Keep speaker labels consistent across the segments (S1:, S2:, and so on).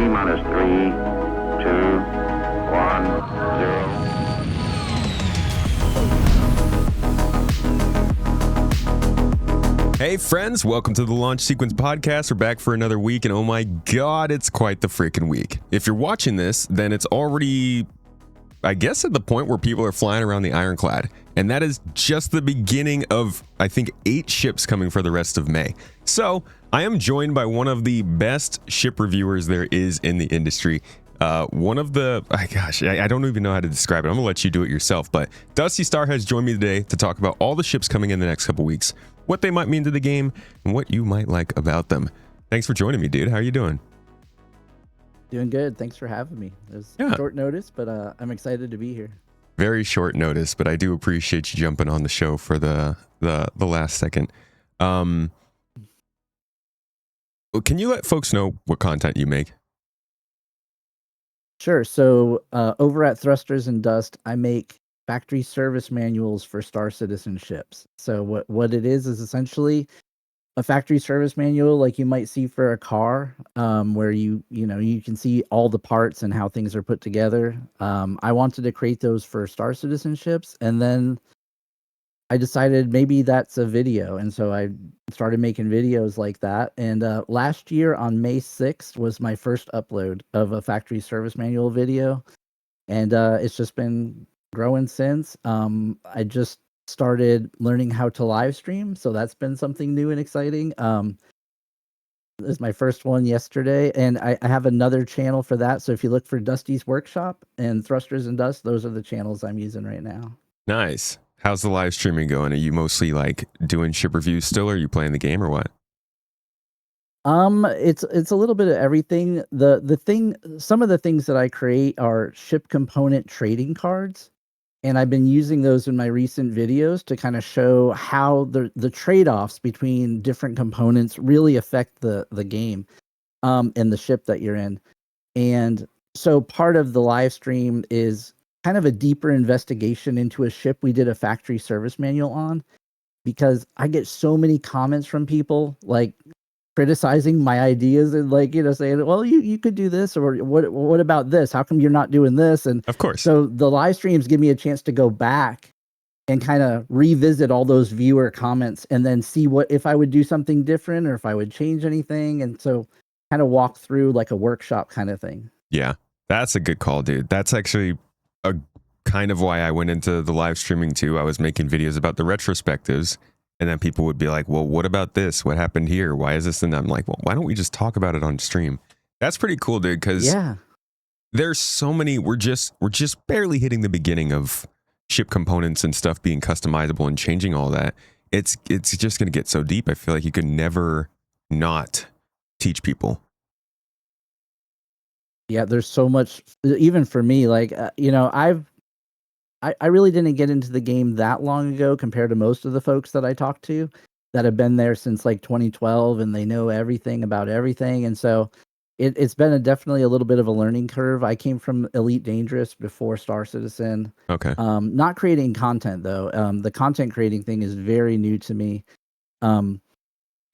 S1: T-minus 3, 2, 1, 0.
S2: Hey friends, welcome to the Launch Sequence Podcast. We're back for another week, and oh my god, it's quite the freaking week. If you're watching this, then it's already, I guess, at the point where people are flying around the Ironclad, and that is just the beginning of, I think, 8 ships coming for the rest of May. So, I am joined by one of the best ship reviewers there is in the industry. One of the, I don't even know how to describe it. I'm gonna let you do it yourself, but Dusty Star has joined me today to talk about all the ships coming in the next couple weeks, what they might mean to the game, and what you might like about them. Thanks for joining me, dude. How are you doing?
S3: Doing good. Thanks for having me. It was short notice, but I'm excited to be here.
S2: Very short notice, but I do appreciate you jumping on the show for the last second. Can you let folks know what content you make?
S3: Sure. So over at Thrusters and Dust, I make factory service manuals for Star Citizen ships. So what it is essentially a factory service manual like you might see for a car, where you can see all the parts and how things are put together. I wanted to create those for Star Citizen ships, and then I decided maybe that's a video, and so I started making videos like that. And last year on May 6th was my first upload of a factory service manual video, and it's just been growing since. I just started learning how to live stream, so that's been something new and exciting. This is my first one yesterday, and I have another channel for that. So if you look for Dusty's Workshop and Thrusters and Dust, those are the channels I'm using right now.
S2: Nice. How's the live streaming going? Are you mostly like doing ship reviews still, or are you playing the game, or what?
S3: It's a little bit of everything. Some of the things that I create are ship component trading cards, and I've been using those in my recent videos to kind of show how the trade-offs between different components really affect the game, and the ship that you're in. And so part of the live stream is kind of a deeper investigation into a ship we did a factory service manual on, because I get so many comments from people like criticizing my ideas and saying, well, you could do this, or what about this? How come you're not doing this? And
S2: of course,
S3: so the live streams give me a chance to go back and kind of revisit all those viewer comments and then see what if I would do something different or if I would change anything. And so kind of walk through like a workshop kind of thing.
S2: Yeah, that's a good call, dude. That's actually a kind of why I went into the live streaming too. I was making videos about the retrospectives, and then people would be like, well, what about this? What happened here? Why is this? And I'm like, well, why don't we just talk about it on stream? That's pretty cool, dude, because there's so many, we're just barely hitting the beginning of ship components and stuff being customizable and changing all that. It's just going to get so deep. I feel like you could never not teach people.
S3: Yeah, there's so much, even for me, like, I really didn't get into the game that long ago compared to most of the folks that I talk to that have been there since like 2012, and they know everything about everything. And so it's been definitely a little bit of a learning curve. I came from Elite Dangerous before Star Citizen.
S2: Okay.
S3: Not creating content though. The content creating thing is very new to me.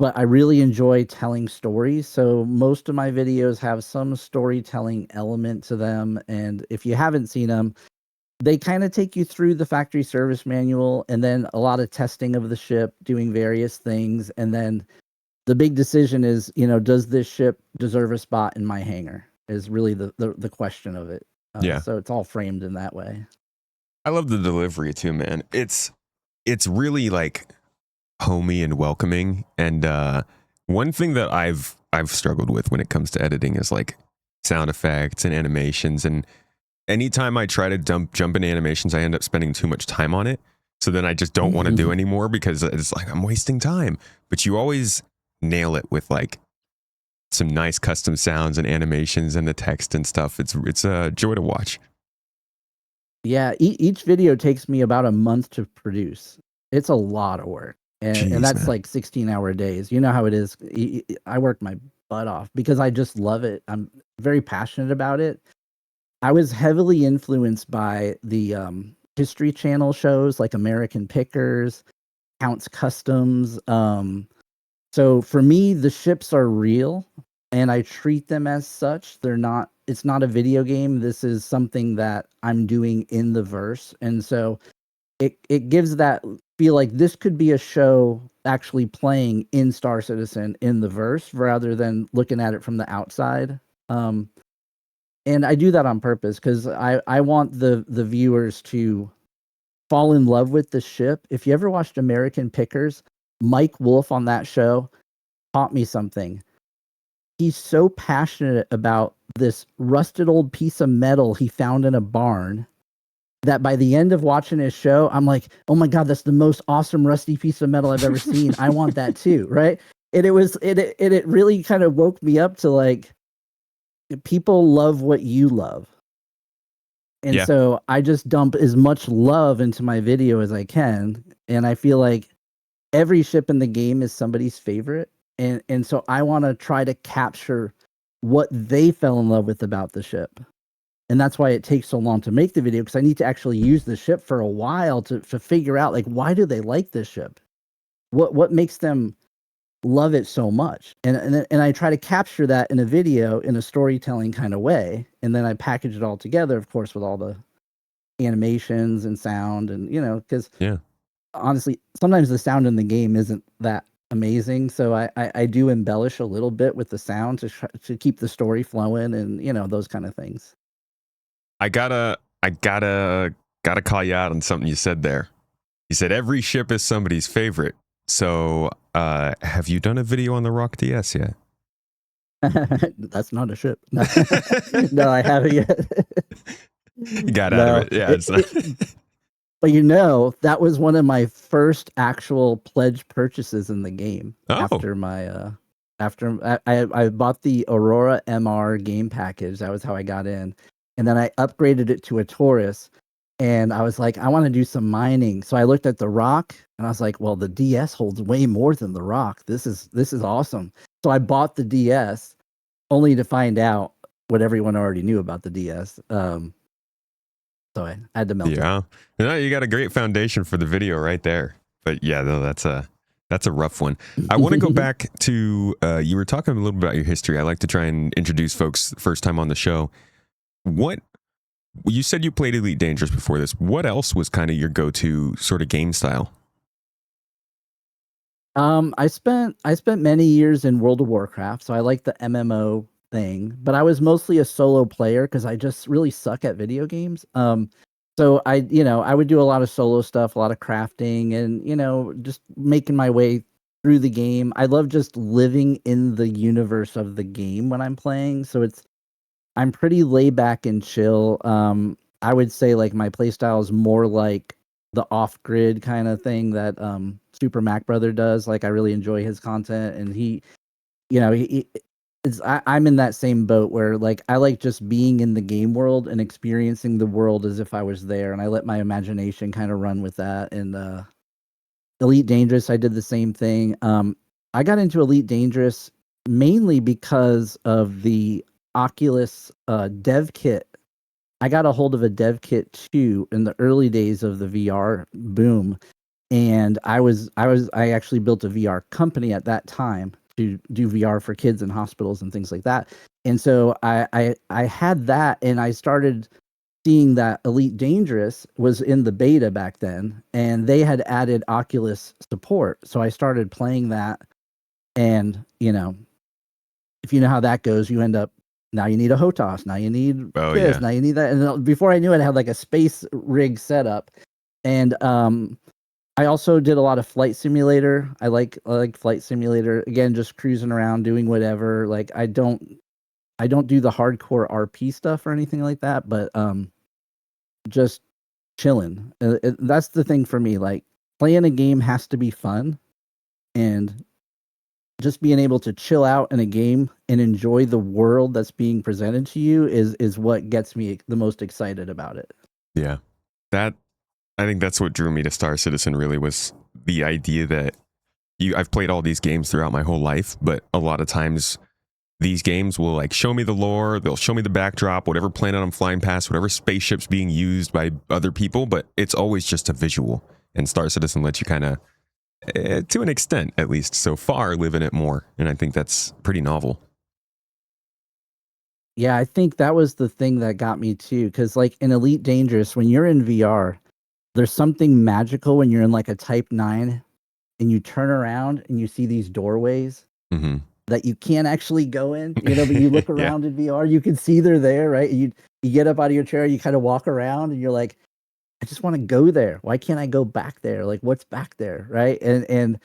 S3: But I really enjoy telling stories. So most of my videos have some storytelling element to them. And if you haven't seen them, they kind of take you through the factory service manual and then a lot of testing of the ship, doing various things. And then the big decision is, does this ship deserve a spot in my hangar is really the question of it. So it's all framed in that way.
S2: I love the delivery too, man. It's really like homey and welcoming. And one thing that I've struggled with when it comes to editing is like sound effects and animations. And anytime I try to jump into animations, I end up spending too much time on it. So then I just don't want to do anymore because it's like I'm wasting time. But you always nail it with like some nice custom sounds and animations and the text and stuff. It's a joy to watch.
S3: Yeah, each video takes me about a month to produce. It's a lot of work. And that's
S2: man.
S3: like 16-hour days. You know how it is. I work my butt off because I just love it. I'm very passionate about it. I was heavily influenced by the History Channel shows like American Pickers, Counts Customs. So for me, the ships are real. and I treat them as such. It's not a video game. This is something that I'm doing in the verse. And so it gives that feel like this could be a show actually playing in Star Citizen in the verse rather than looking at it from the outside. And I do that on purpose because I want the viewers to fall in love with the ship. If you ever watched American Pickers, Mike Wolf on that show taught me something. He's so passionate about this rusted old piece of metal he found in a barn that by the end of watching his show, I'm like, oh my God, that's the most awesome rusty piece of metal I've ever seen. I want that too, right? And it really kind of woke me up to like, people love what you love. And
S2: Yeah.
S3: so I just dump as much love into my video as I can. And I feel like every ship in the game is somebody's favorite. And so I want to try to capture what they fell in love with about the ship. And that's why it takes so long to make the video, because I need to actually use the ship for a while to figure out, like, why do they like this ship? What makes them love it so much? And I try to capture that in a video in a storytelling kind of way. And then I package it all together, of course, with all the animations and sound. And, you know, because honestly, sometimes the sound in the game isn't that amazing. So I do embellish a little bit with the sound to keep the story flowing and, you know, those kind of things.
S2: I gotta call you out on something you said there. You said every ship is somebody's favorite. So, have you done a video on the Rock DS yet?
S3: That's not a ship. No, I haven't yet.
S2: You got out of it. Yeah. It's not.
S3: But you know, that was one of my first actual pledge purchases in the game. After my I bought the Aurora MR game package. That was how I got in. And then I upgraded it to a Taurus. And I was like, I want to do some mining. So I looked at the Rock and I was like, well, the DS holds way more than the Rock. This is awesome. So I bought the DS only to find out what everyone already knew about the DS. So I had to melt it.
S2: Yeah. No, you got a great foundation for the video right there. But yeah, though, that's a rough one. I want to go back to you were talking a little bit about your history. I like to try and introduce folks first time on the show. What you said you played Elite Dangerous before this. What else was kind of your go-to sort of game style?
S3: I spent many years in World of Warcraft, so I like the MMO thing, but I was mostly a solo player because I just really suck at video games. So I would do a lot of solo stuff, a lot of crafting, and just making my way through the game. I love just living in the universe of the game when I'm playing. So I'm pretty laid back and chill. I would say like my play style is more like the off-grid kind of thing that Super Mac Brother does. Like I really enjoy his content, and I'm in that same boat where like I like just being in the game world and experiencing the world as if I was there, and I let my imagination kind of run with that. And Elite Dangerous, I did the same thing. I got into Elite Dangerous mainly because of the Oculus dev kit. I got a hold of a dev kit too in the early days of the VR boom, and I actually built a VR company at that time to do VR for kids in hospitals and things like that. And so I had that, and I started seeing that Elite Dangerous was in the beta back then, and they had added Oculus support. So I started playing that, and if you know how that goes, you end up now you need a HOTAS, now you need now you need that. And before I knew it, I had like a space rig setup. And I also did a lot of Flight Simulator. I like Flight Simulator. Again, just cruising around, doing whatever. Like I don't do the hardcore RP stuff or anything like that, but just chilling. That's the thing for me. Like playing a game has to be fun, and just being able to chill out in a game and enjoy the world that's being presented to you is what gets me the most excited about it.
S2: Yeah. I think that's what drew me to Star Citizen, really, was the idea that I've played all these games throughout my whole life, but a lot of times these games will like show me the lore, they'll show me the backdrop, whatever planet I'm flying past, whatever spaceship's being used by other people, but it's always just a visual. And Star Citizen lets you kind of, to an extent, at least so far, live in it more. And I think that's pretty novel.
S3: Yeah, I think that was the thing that got me too. Because like in Elite Dangerous, when you're in VR, there's something magical when you're in like a Type 9 and you turn around and you see these doorways
S2: Mm-hmm.
S3: that you can't actually go in, but you look
S2: Yeah.
S3: around in VR, you can see they're there, right? You get up out of your chair, you kind of walk around and you're like, I just want to go there. Why can't I go back there? Like what's back there, right? And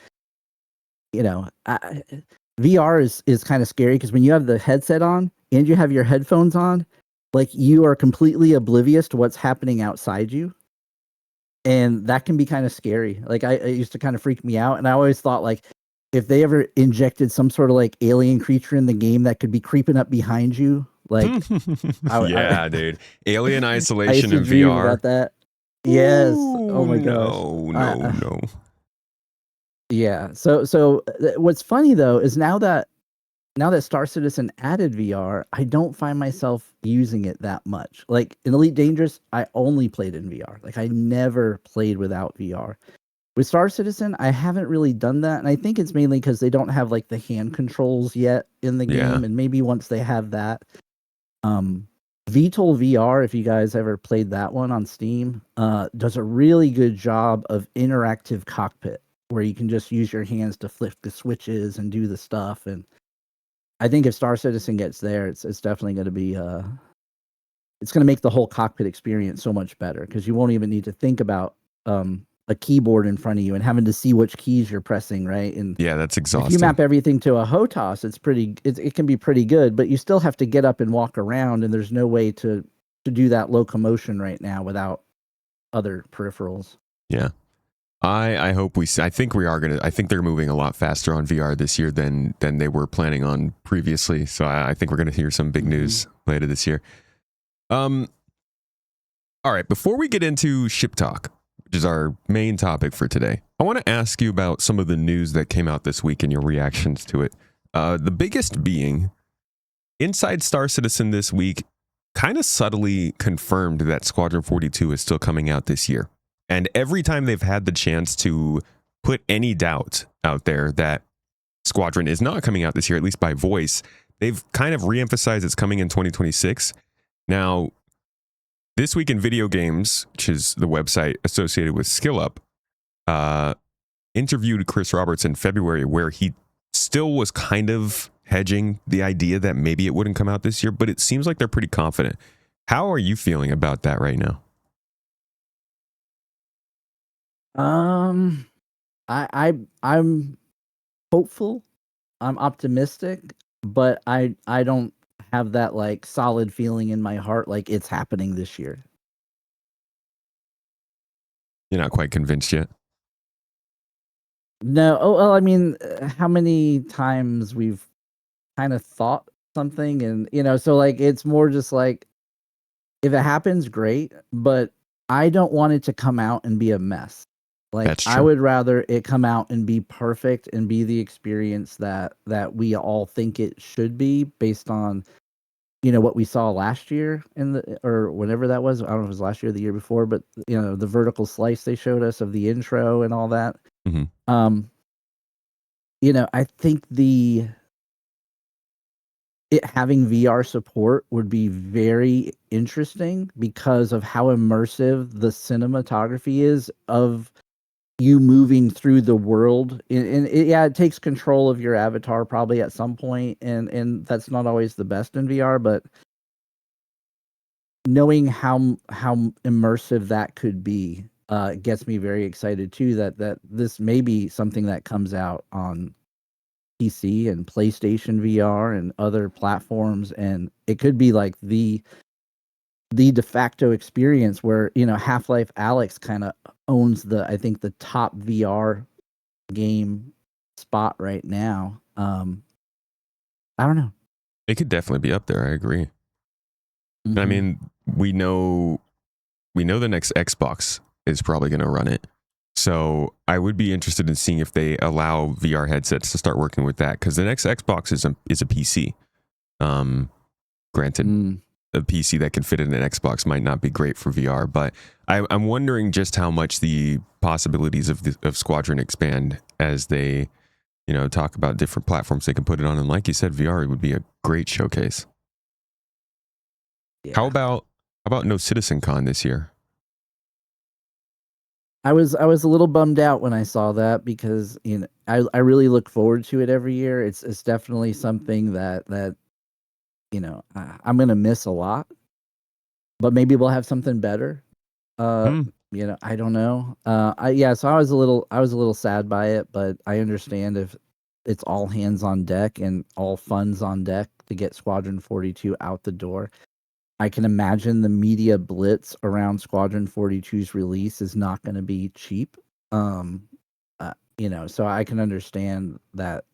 S3: VR is kind of scary because when you have the headset on and you have your headphones on, like you are completely oblivious to what's happening outside you. And that can be kind of scary. Like it used to kind of freak me out. And I always thought like if they ever injected some sort of like alien creature in the game that could be creeping up behind you, like
S2: Yeah, dude. Alien
S3: I
S2: isolation
S3: used to
S2: in
S3: dream
S2: VR.
S3: about that. Yes. Oh
S2: Ooh,
S3: my gosh.
S2: no.
S3: Yeah. So what's funny though is now that Star Citizen added VR, I don't find myself using it that much. Like in Elite Dangerous, I only played in VR. Like I never played without VR. With Star Citizen, I haven't really done that, and I think it's mainly because they don't have like the hand controls yet in the
S2: Yeah.
S3: game, and maybe once they have that, um, VTOL VR, if you guys ever played that one on Steam, does a really good job of interactive cockpit where you can just use your hands to flip the switches and do the stuff. And I think if Star Citizen gets there, it's definitely going to be it's going to make the whole cockpit experience so much better because you won't even need to think about a keyboard in front of you and having to see which keys you're pressing, right? And
S2: Yeah, that's
S3: if you
S2: exhausting.
S3: map everything to a HOTAS, it can be pretty good, but you still have to get up and walk around, and there's no way to do that locomotion right now without other peripherals.
S2: Yeah. I hope I think we are gonna. I think they're moving a lot faster on VR this year than they were planning on previously. So I think we're gonna hear some big news later this year. All right. Before we get into ship talk, which is our main topic for today, I want to ask you about some of the news that came out this week and your reactions to it. The biggest being Inside Star Citizen this week kind of subtly confirmed that Squadron 42 is still coming out this year. And every time they've had the chance to put any doubt out there that Squadron is not coming out this year, at least by voice, they've kind of reemphasized it's coming in 2026. Now, This Week in Video Games, which is the website associated with SkillUp, interviewed Chris Roberts in February where he still was kind of hedging the idea that maybe it wouldn't come out this year, but it seems like they're pretty confident. How are you feeling about that right now?
S3: I'm hopeful. I'm optimistic, but I don't have that like solid feeling in my heart like it's happening this year.
S2: You're not quite convinced yet?
S3: No. Oh, well, I mean, how many times we've kind of thought something and so like it's more just like if it happens, great, but I don't want it to come out and be a mess. Like
S2: That's
S3: I
S2: true.
S3: would rather it come out and be perfect and be the experience that we all think it should be based on what we saw last year in the or whenever that was. I don't know if it was last year or the year before, but the vertical slice they showed us of the intro and all that.
S2: Mhm.
S3: I think it having VR support would be very interesting because of how immersive the cinematography is of you moving through the world. And it takes control of your avatar probably at some point, and that's not always the best in VR, but knowing how immersive that could be gets me very excited too that this may be something that comes out on PC and PlayStation VR and other platforms, and it could be like the de facto experience where Half-Life Alyx kind of owns I think the top VR game spot right now. I don't know.
S2: It could definitely be up there. I agree.
S3: Mm-hmm.
S2: I mean, we know the next Xbox is probably going to run it. So I would be interested in seeing if they allow VR headsets to start working with that, because the next Xbox is a PC. Granted, a PC that can fit in an Xbox might not be great for VR, but I'm wondering just how much the possibilities of Squadron expand as they, talk about different platforms they can put it on. And like you said, VR would be a great showcase.
S3: Yeah.
S2: How about no Citizen Con this year?
S3: I was a little bummed out when I saw that because I really look forward to it every year. It's definitely something that I'm gonna miss a lot, but maybe we'll have something better. Uh,
S2: Hmm.
S3: I don't know. So I was a little sad by it, but I understand if it's all hands on deck and all funds on deck to get Squadron 42 out the door. I can imagine the media blitz around Squadron 42's release is not going to be cheap. Um, so I can understand that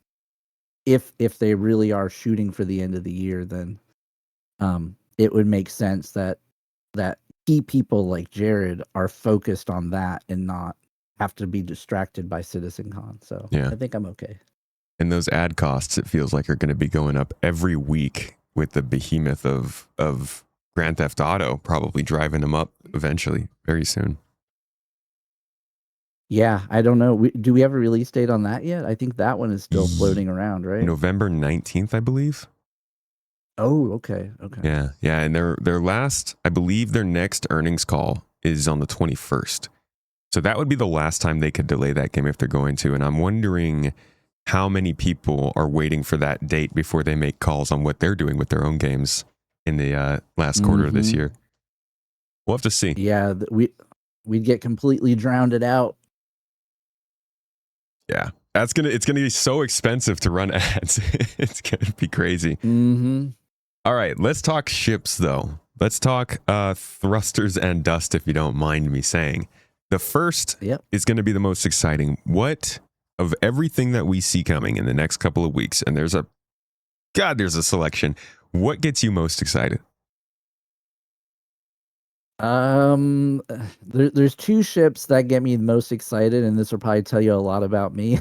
S3: if they really are shooting for the end of the year, then it would make sense that key people like Jared are focused on that and not have to be distracted by CitizenCon. So
S2: Yeah.
S3: I think I'm okay.
S2: And those ad costs, it feels like, are going to be going up every week with the behemoth of Grand Theft Auto probably driving them up eventually, very soon.
S3: Yeah, I don't know. Do we have a release date on that yet? I think that one is still floating around, right?
S2: November 19th, I believe.
S3: Oh, okay. Okay.
S2: Yeah, yeah, and their last, I believe, their next earnings call is on the 21st. So that would be the last time they could delay that game if they're going to. And I'm wondering how many people are waiting for that date before they make calls on what they're doing with their own games in the last quarter of this year. We'll have to see.
S3: Yeah, we'd get completely drowned it out.
S2: Yeah, it's gonna be so expensive to run ads. It's gonna be crazy.
S3: Mm-hmm.
S2: All right, let's talk ships though. Let's talk thrusters and dust, if you don't mind me saying. The first is going to be the most exciting. What of everything that we see coming in the next couple of weeks, and there's a selection. What gets you most excited?
S3: There's two ships that get me most excited, and this will probably tell you a lot about me.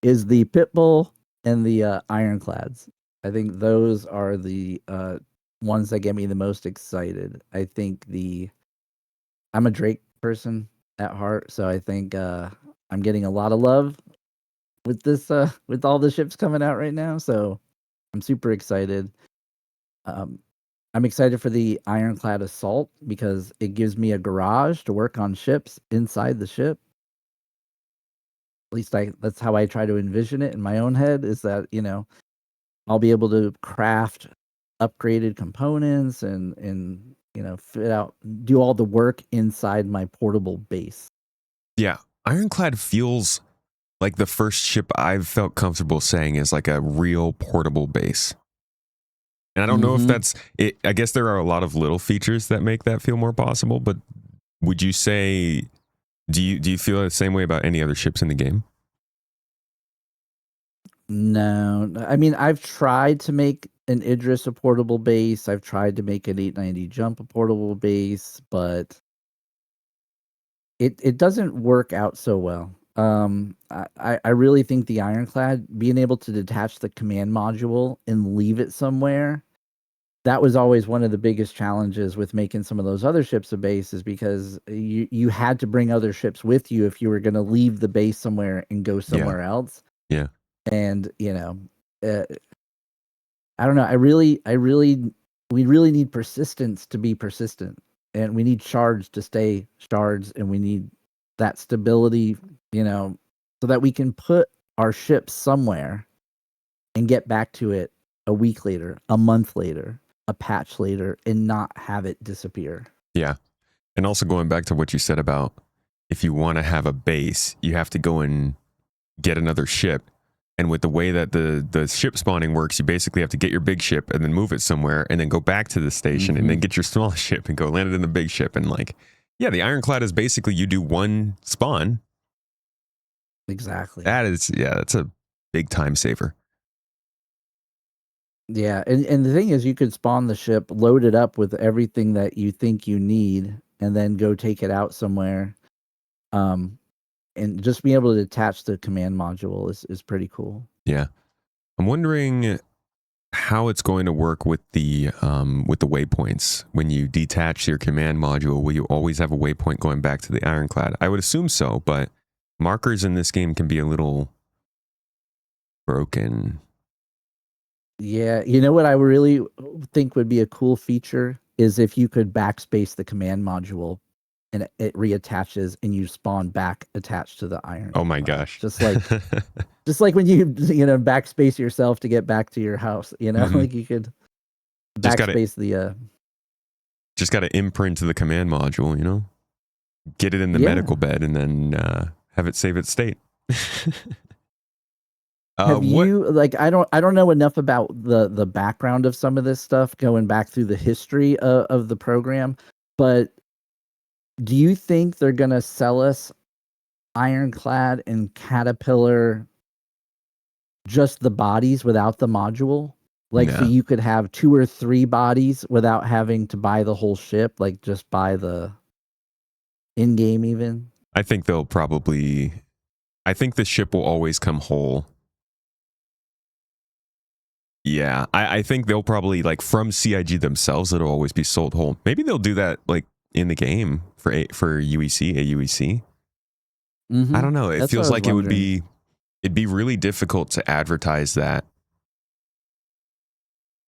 S3: Is the Pitbull and the Ironclads. I think those are the ones that get me the most excited. I think I'm a Drake person at heart, so I think I'm getting a lot of love with this with all the ships coming out right now. So I'm super excited. Um, I'm excited for the Ironclad Assault because it gives me a garage to work on ships inside the ship. At least that's how I try to envision it in my own head, is that, I'll be able to craft upgraded components and fit out, do all the work inside my portable base.
S2: Yeah, Ironclad feels like the first ship I've felt comfortable saying is like a real portable base. And I don't know if that's it. I guess there are a lot of little features that make that feel more possible, but would you say, do you feel the same way about any other ships in the game?
S3: No, I mean, I've tried to make an Idris a portable base. I've tried to make an 890 jump a portable base, but it doesn't work out so well. I really think the Ironclad, being able to detach the command module and leave it somewhere, that was always one of the biggest challenges with making some of those other ships a base, is because you had to bring other ships with you if you were going to leave the base somewhere and go somewhere else.
S2: Yeah.
S3: And I don't know. We really need persistence to be persistent, and we need shards to stay shards, and we need that stability, so that we can put our ship somewhere and get back to it a week later, a month later, a patch later, and not have it disappear.
S2: Yeah. And also going back to what you said about if you want to have a base, you have to go and get another ship. And with the way that the ship spawning works, you basically have to get your big ship and then move it somewhere and then go back to the station and then get your small ship and go land it in the big ship. And the Ironclad is basically you do one spawn.
S3: Exactly.
S2: That's a big time saver.
S3: Yeah, and the thing is, you could spawn the ship, load it up with everything that you think you need, and then go take it out somewhere. And just being able to detach the command module is pretty cool.
S2: Yeah. I'm wondering how it's going to work with the waypoints. When you detach your command module, will you always have a waypoint going back to the Ironclad? I would assume so, but markers in this game can be a little broken.
S3: Yeah, you know what I really think would be a cool feature is if you could backspace the command module and it reattaches and you spawn back attached to the iron.
S2: Oh my gosh.
S3: Just like when you backspace yourself to get back to your house, like you could backspace
S2: just got to imprint to the command module, get it in the medical bed and then have it save its state.
S3: Have you I don't know enough about the background of some of this stuff going back through the history of the program, but do you think they're going to sell us Ironclad and Caterpillar just the bodies without the module? So you could have 2 or 3 bodies without having to buy the whole ship, like just buy the in-game even?
S2: I think the ship will always come whole. Yeah, I think they'll probably, from CIG themselves, it'll always be sold whole. Maybe they'll do that, in the game for AUEC.
S3: Mm-hmm.
S2: I don't know. It feels like it'd be really difficult to advertise that.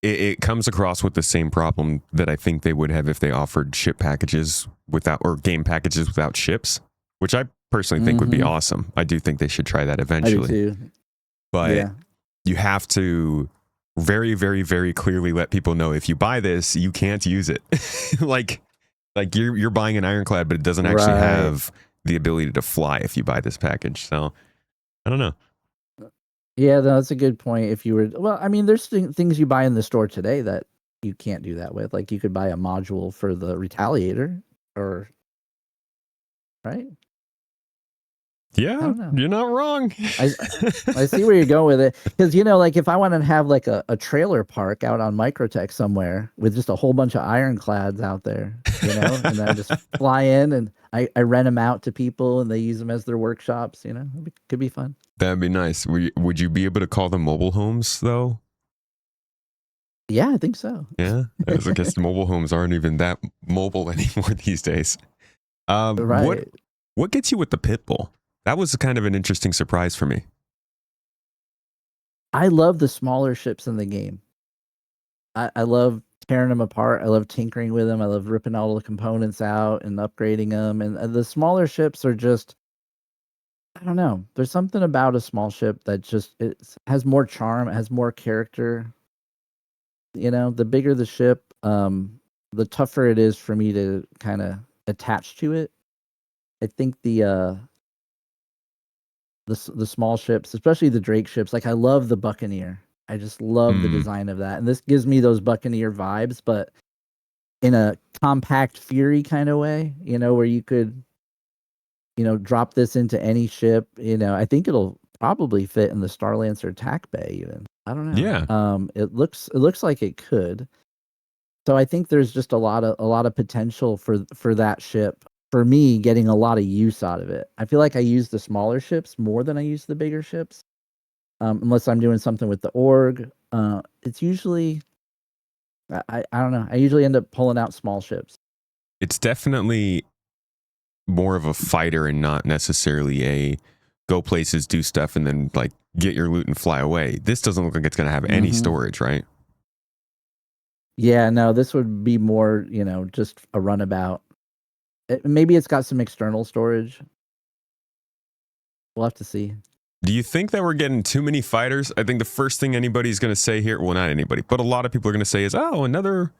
S2: It comes across with the same problem that I think they would have if they offered ship packages or game packages without ships, which I personally think would be awesome. I do think they should try that eventually.
S3: I do too.
S2: But you have to very, very, very clearly let people know, if you buy this, you can't use it. like you're buying an Ironclad, but it doesn't actually have the ability to fly if you buy this package. So I don't know.
S3: Yeah, that's a good point. If you were, there's things you buy in the store today that you can't do that with. Like you could buy a module for the Retaliator, right?
S2: Yeah, you're not wrong.
S3: I see where you're going with it, because if I want to have a trailer park out on Microtech somewhere with just a whole bunch of Ironclads out there, and I just fly in and I rent them out to people and they use them as their workshops. Could be fun.
S2: That'd be nice. Would you be able to call them mobile homes though?
S3: Yeah, I think so.
S2: Yeah, I guess mobile homes aren't even that mobile anymore these days.
S3: Right.
S2: What gets you with the pit bull? That was kind of an interesting surprise for me.
S3: I love the smaller ships in the game. I love tearing them apart. I love tinkering with them. I love ripping all the components out and upgrading them. And the smaller ships are just, I don't know. There's something about a small ship that just has more charm, it has more character. The bigger the ship, the tougher it is for me to kind of attach to it. I think the small ships, especially the Drake ships, I love the Buccaneer. I just love the design of that. And this gives me those Buccaneer vibes, but in a compact Fury kind of way, where you could, drop this into any ship. I think it'll probably fit in the Starlancer attack bay even. I don't know.
S2: Yeah.
S3: It looks like it could. So I think there's just a lot of potential for that ship. For me, getting a lot of use out of it. I feel like I use the smaller ships more than I use the bigger ships. Unless I'm doing something with the org. It's usually, I don't know. I usually end up pulling out small ships.
S2: It's definitely more of a fighter and not necessarily a go places, do stuff, and then get your loot and fly away. This doesn't look like it's going to have any storage, right?
S3: Yeah, no, this would be more, just a runabout. Maybe it's got some external storage. We'll have to see.
S2: Do you think that we're getting too many fighters? I think the first thing anybody's going to say here, well, not anybody, but a lot of people are going to say is, oh, another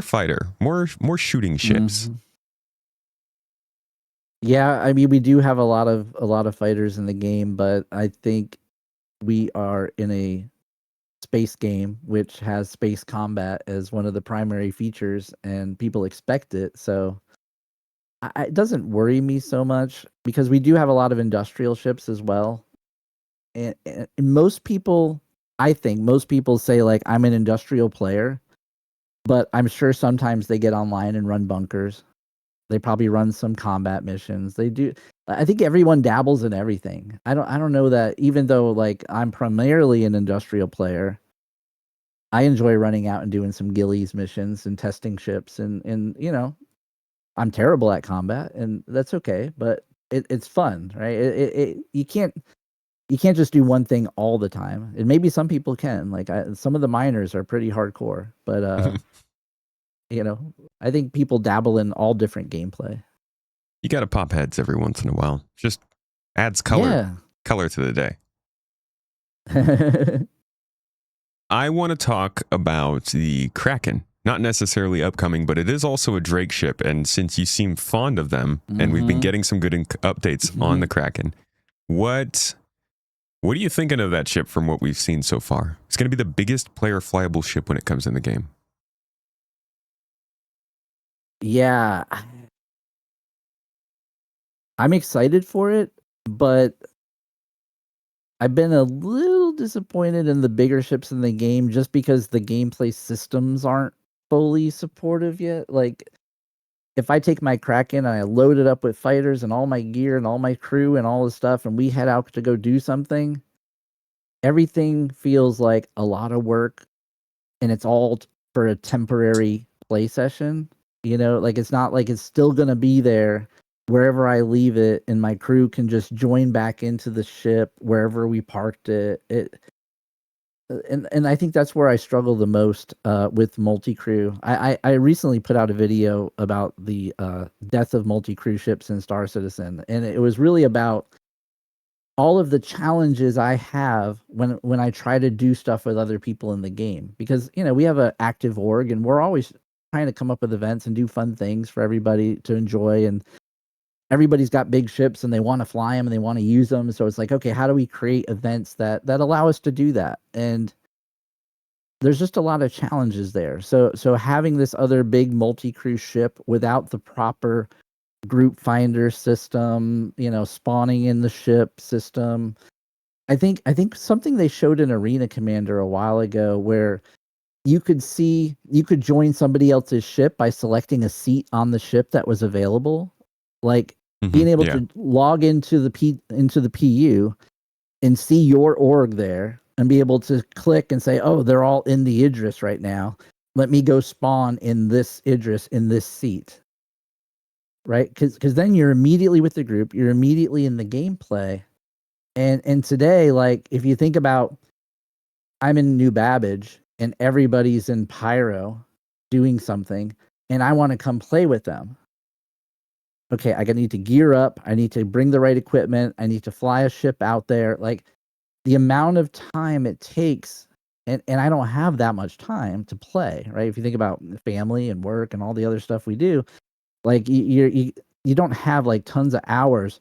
S2: fighter, more shooting ships.
S3: Yeah, we do have a lot of fighters in the game, but I think we are in a space game which has space combat as one of the primary features, and people expect it. So it doesn't worry me so much, because we do have a lot of industrial ships as well. And most people, I think most people say I'm an industrial player, but I'm sure sometimes they get online and run bunkers. They probably run some combat missions. They do. I think everyone dabbles in everything. I don't know that, even though I'm primarily an industrial player, I enjoy running out and doing some ghillies missions and testing ships, and I'm terrible at combat, and that's okay, but it's fun, right? You can't just do one thing all the time. And maybe some people can. Some of the miners are pretty hardcore, but I think people dabble in all different gameplay.
S2: You got to pop heads every once in a while. Just adds color to the day.
S3: Yeah.
S2: I want to talk about the Kraken. Not necessarily upcoming, but it is also a Drake ship. And since you seem fond of them, and we've been getting some good updates on the Kraken, what are you thinking of that ship from what we've seen so far? It's going to be the biggest player flyable ship when it comes in the game.
S3: Yeah. I'm excited for it, but I've been a little disappointed in the bigger ships in the game just because the gameplay systems aren't fully supportive yet. Like, if I take my Kraken and I load it up with fighters and all my gear and all my crew and all the stuff, and we head out to go do something, everything feels like a lot of work, and it's all for a temporary play session. Like, it's not like it's still going to be there wherever I leave it, and my crew can just join back into the ship wherever we parked it. And I think that's where I struggle the most with multi-crew. I recently put out a video about the death of multi-crew ships in Star Citizen, and it was really about all of the challenges I have when I try to do stuff with other people in the game. Because, we have an active org, and we're always trying to come up with events and do fun things for everybody to enjoy, and everybody's got big ships and they want to fly them and they want to use them. So it's like, okay, how do we create events that allow us to do that? And there's just a lot of challenges there. So having this other big multi-crew ship without the proper group finder system, spawning in the ship system. I think something they showed in Arena Commander a while ago where you could join somebody else's ship by selecting a seat on the ship that was available. Like being able to log into the PU and see your org there and be able to click and say, oh, they're all in the Idris right now. Let me go spawn in this Idris in this seat. Right? Because then you're immediately with the group. You're immediately in the gameplay. And today, like, if you think about, I'm in New Babbage and everybody's in Pyro doing something, and I want to come play with them. Okay, I need to gear up. I need to bring the right equipment. I need to fly a ship out there. Like, the amount of time it takes, and I don't have that much time to play, right? If you think about family and work and all the other stuff we do, like, you don't have like tons of hours.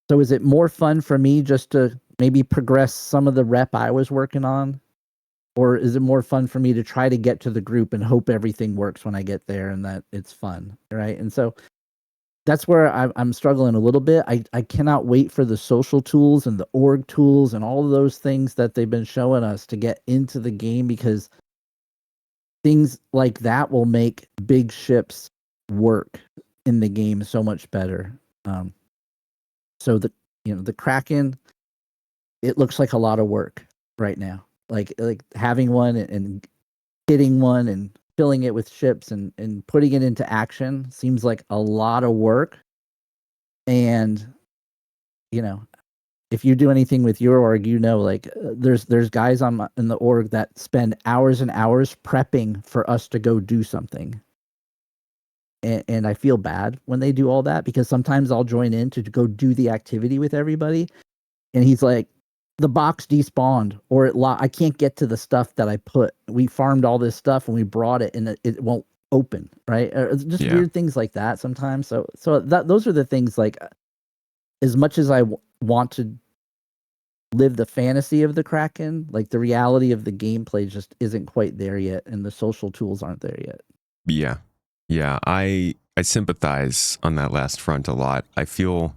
S3: So is it more fun for me just to maybe progress some of the rep I was working on? Or is it more fun for me to try to get to the group and hope everything works when I get there and that it's fun, right? And so that's where I'm struggling a little bit. I cannot wait for the social tools and the org tools and all of those things that they've been showing us to get into the game, because things like that will make big ships work in the game so much better. So the Kraken, it looks like a lot of work right now. Like having one and hitting one and filling it with ships and putting it into action seems like a lot of work. And if you do anything with your org, like there's guys in the org that spend hours and hours prepping for us to go do something. And I feel bad when they do all that, because sometimes I'll join in to go do the activity with everybody, and he's like, the box despawned, or I can't get to the stuff that I put. We farmed all this stuff and we brought it, and it won't open, right? Or just weird things like that sometimes. So those are the things, like, as much as I want to live the fantasy of the Kraken, like, the reality of the gameplay just isn't quite there yet, and the social tools aren't there yet.
S2: Yeah, I sympathize on that last front a lot. I feel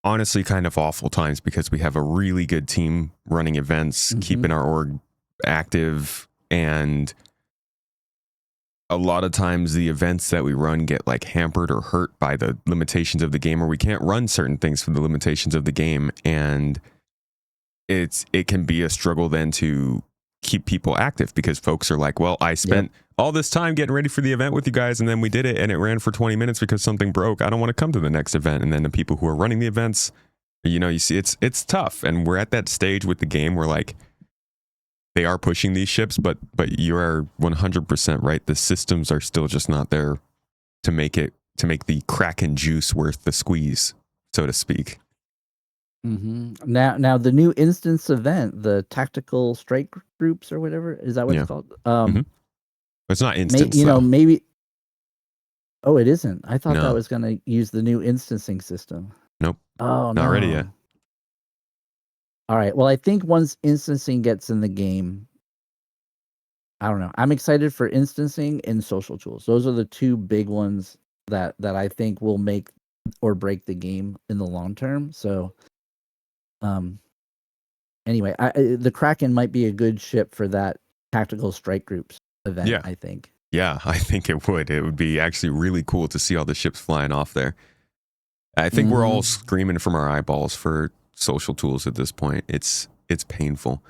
S2: honestly kind of awful times because we have a really good team running events, keeping our org active, and a lot of times the events that we run get like hampered or hurt by the limitations of the game, or we can't run certain things for the limitations of the game, and it can be a struggle then to keep people active, because folks are like, well, I spent all this time getting ready for the event with you guys, and then we did it and it ran for 20 minutes because something broke. I don't want to come to the next event. And then the people who are running the events, you see, it's tough. And we're at that stage with the game where, like, they are pushing these ships, but you are 100% right. The systems are still just not there to make the Kraken juice worth the squeeze, so to speak.
S3: Now the new instance event, the tactical strike groups or whatever, is that what
S2: Yeah.
S3: it's called?
S2: It's not instance, though.
S3: Maybe. Oh, it isn't. I thought that
S2: No.
S3: was going to use the new instancing system.
S2: Nope.
S3: Oh,
S2: Not
S3: no.
S2: ready yet.
S3: All right. Well, I think once instancing gets in the game, I don't know. I'm excited for instancing and social tools. Those are the two big ones that I think will make or break the game in the long term. So, anyway, the Kraken might be a good ship for that tactical strike groups event.
S2: Yeah.
S3: I think.
S2: Yeah, I think it would. It would be actually really cool to see all the ships flying off there. I think we're all screaming from our eyeballs for social tools at this point. It's painful.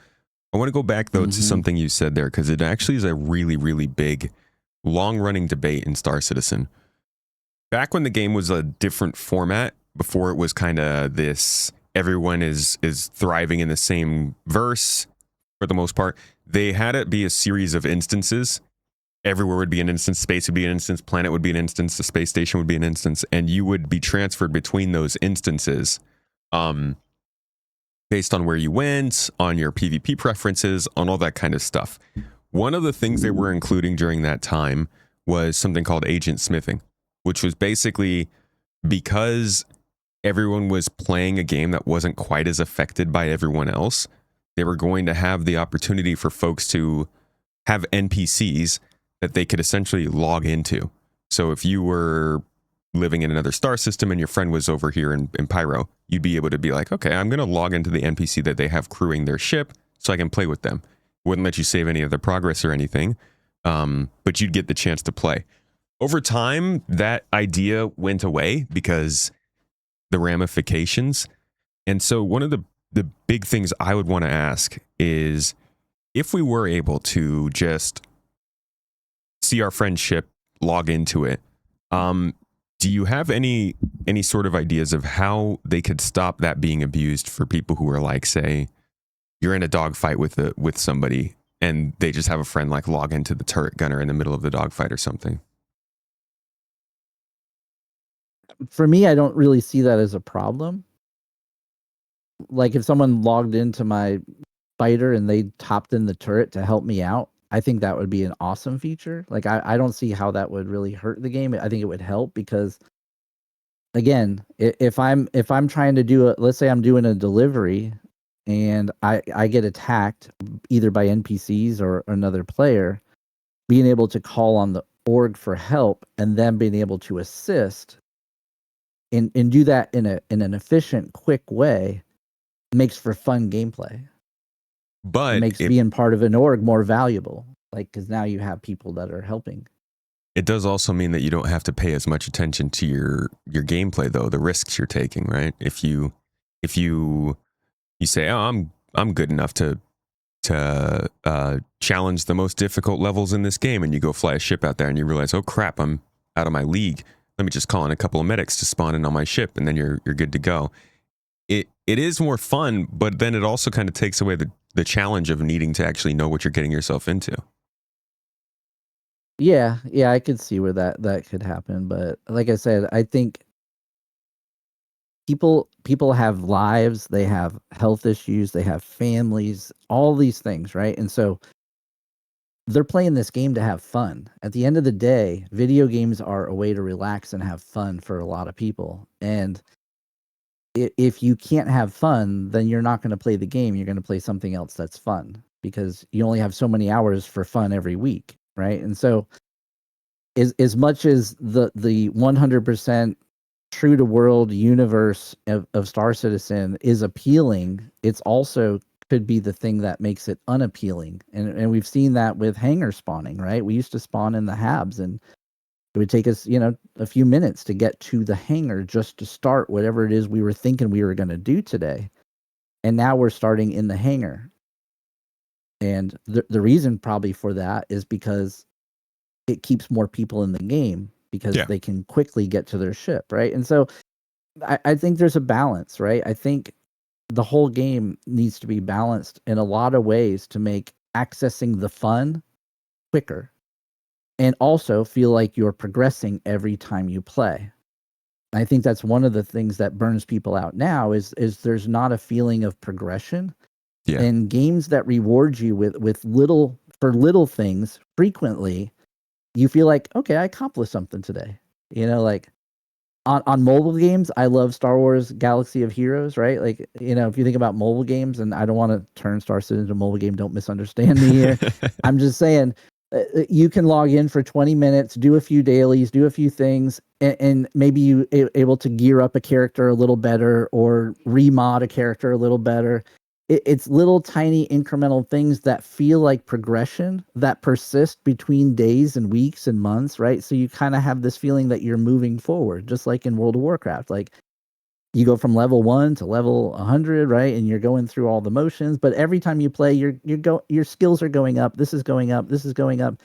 S2: I want to go back, though, to something you said there, because it actually is a really, really big, long-running debate in Star Citizen. Back when the game was a different format, before it was kind of this, everyone is thriving in the same verse, for the most part, they had it be a series of instances. Everywhere would be an instance, space would be an instance, planet would be an instance, the space station would be an instance, and you would be transferred between those instances based on where you went, on your PvP preferences, on all that kind of stuff. One of the things they were including during that time was something called agent smithing, which was basically because everyone was playing a game that wasn't quite as affected by everyone else, they were going to have the opportunity for folks to have NPCs that they could essentially log into. So if you were living in another star system and your friend was over here in Pyro, you'd be able to be like, okay, I'm going to log into the NPC that they have crewing their ship so I can play with them. Wouldn't let you save any of their progress or anything, but you'd get the chance to play. Over time, that idea went away because the ramifications. And so one of the big things I would want to ask is, if we were able to just see our friend's ship, log into it, do you have any sort of ideas of how they could stop that being abused for people who are like, say, you're in a dogfight with somebody and they just have a friend like log into the turret gunner in the middle of the dogfight or something?
S3: For me, I don't really see that as a problem. Like if someone logged into my fighter and they topped in the turret to help me out, I think that would be an awesome feature. Like I don't see how that would really hurt the game. I think it would help because, again, if I'm trying to do let's say I'm doing a delivery and I get attacked either by NPCs or another player, being able to call on the org for help and then being able to assist and do that in an efficient, quick way makes for fun gameplay.
S2: But
S3: it makes being part of an org more valuable, like, because now you have people that are helping.
S2: It does also mean that you don't have to pay as much attention to your gameplay, though, the risks you're taking, right? If you say, oh, I'm good enough to challenge the most difficult levels in this game, and you go fly a ship out there and you realize, oh crap, I'm out of my league. Let me just call in a couple of medics to spawn in on my ship, and then you're good to go. It is more fun, but then it also kind of takes away the challenge of needing to actually know what you're getting yourself into.
S3: Yeah, I could see where that could happen, but like I said, I think people have lives, they have health issues, they have families, all these things, right? And so they're playing this game to have fun. At the end of the day, video games are a way to relax and have fun for a lot of people. And if you can't have fun, then you're not going to play the game. You're going to play something else that's fun because you only have so many hours for fun every week, right? And so as much as the 100% true to world universe of Star Citizen is appealing, it's also could be the thing that makes it unappealing. And we've seen that with hangar spawning, right? We used to spawn in the habs and it would take us, a few minutes to get to the hangar just to start whatever it is we were thinking we were going to do today. And now we're starting in the hangar. And the reason probably for that is because it keeps more people in the game because they can quickly get to their ship, right? And so I think there's a balance, right? I think the whole game needs to be balanced in a lot of ways to make accessing the fun quicker, and also feel like you're progressing every time you play. I think that's one of the things that burns people out now is there's not a feeling of progression.
S2: Yeah.
S3: And games that reward you with little things frequently, you feel like, okay, I accomplished something today. Like on mobile games, I love Star Wars Galaxy of Heroes, right? Like, if you think about mobile games, and I don't want to turn Star Citizen into a mobile game, don't misunderstand me here. I'm just saying, you can log in for 20 minutes, do a few dailies, do a few things, and maybe you able to gear up a character a little better or remod a character a little better. It's little tiny incremental things that feel like progression that persist between days and weeks and months, right? So you kind of have this feeling that you're moving forward, just like in World of Warcraft. Like, you go from level 1 to level 100, right? And you're going through all the motions, but every time you play, your skills are going up. This is going up. This is going up.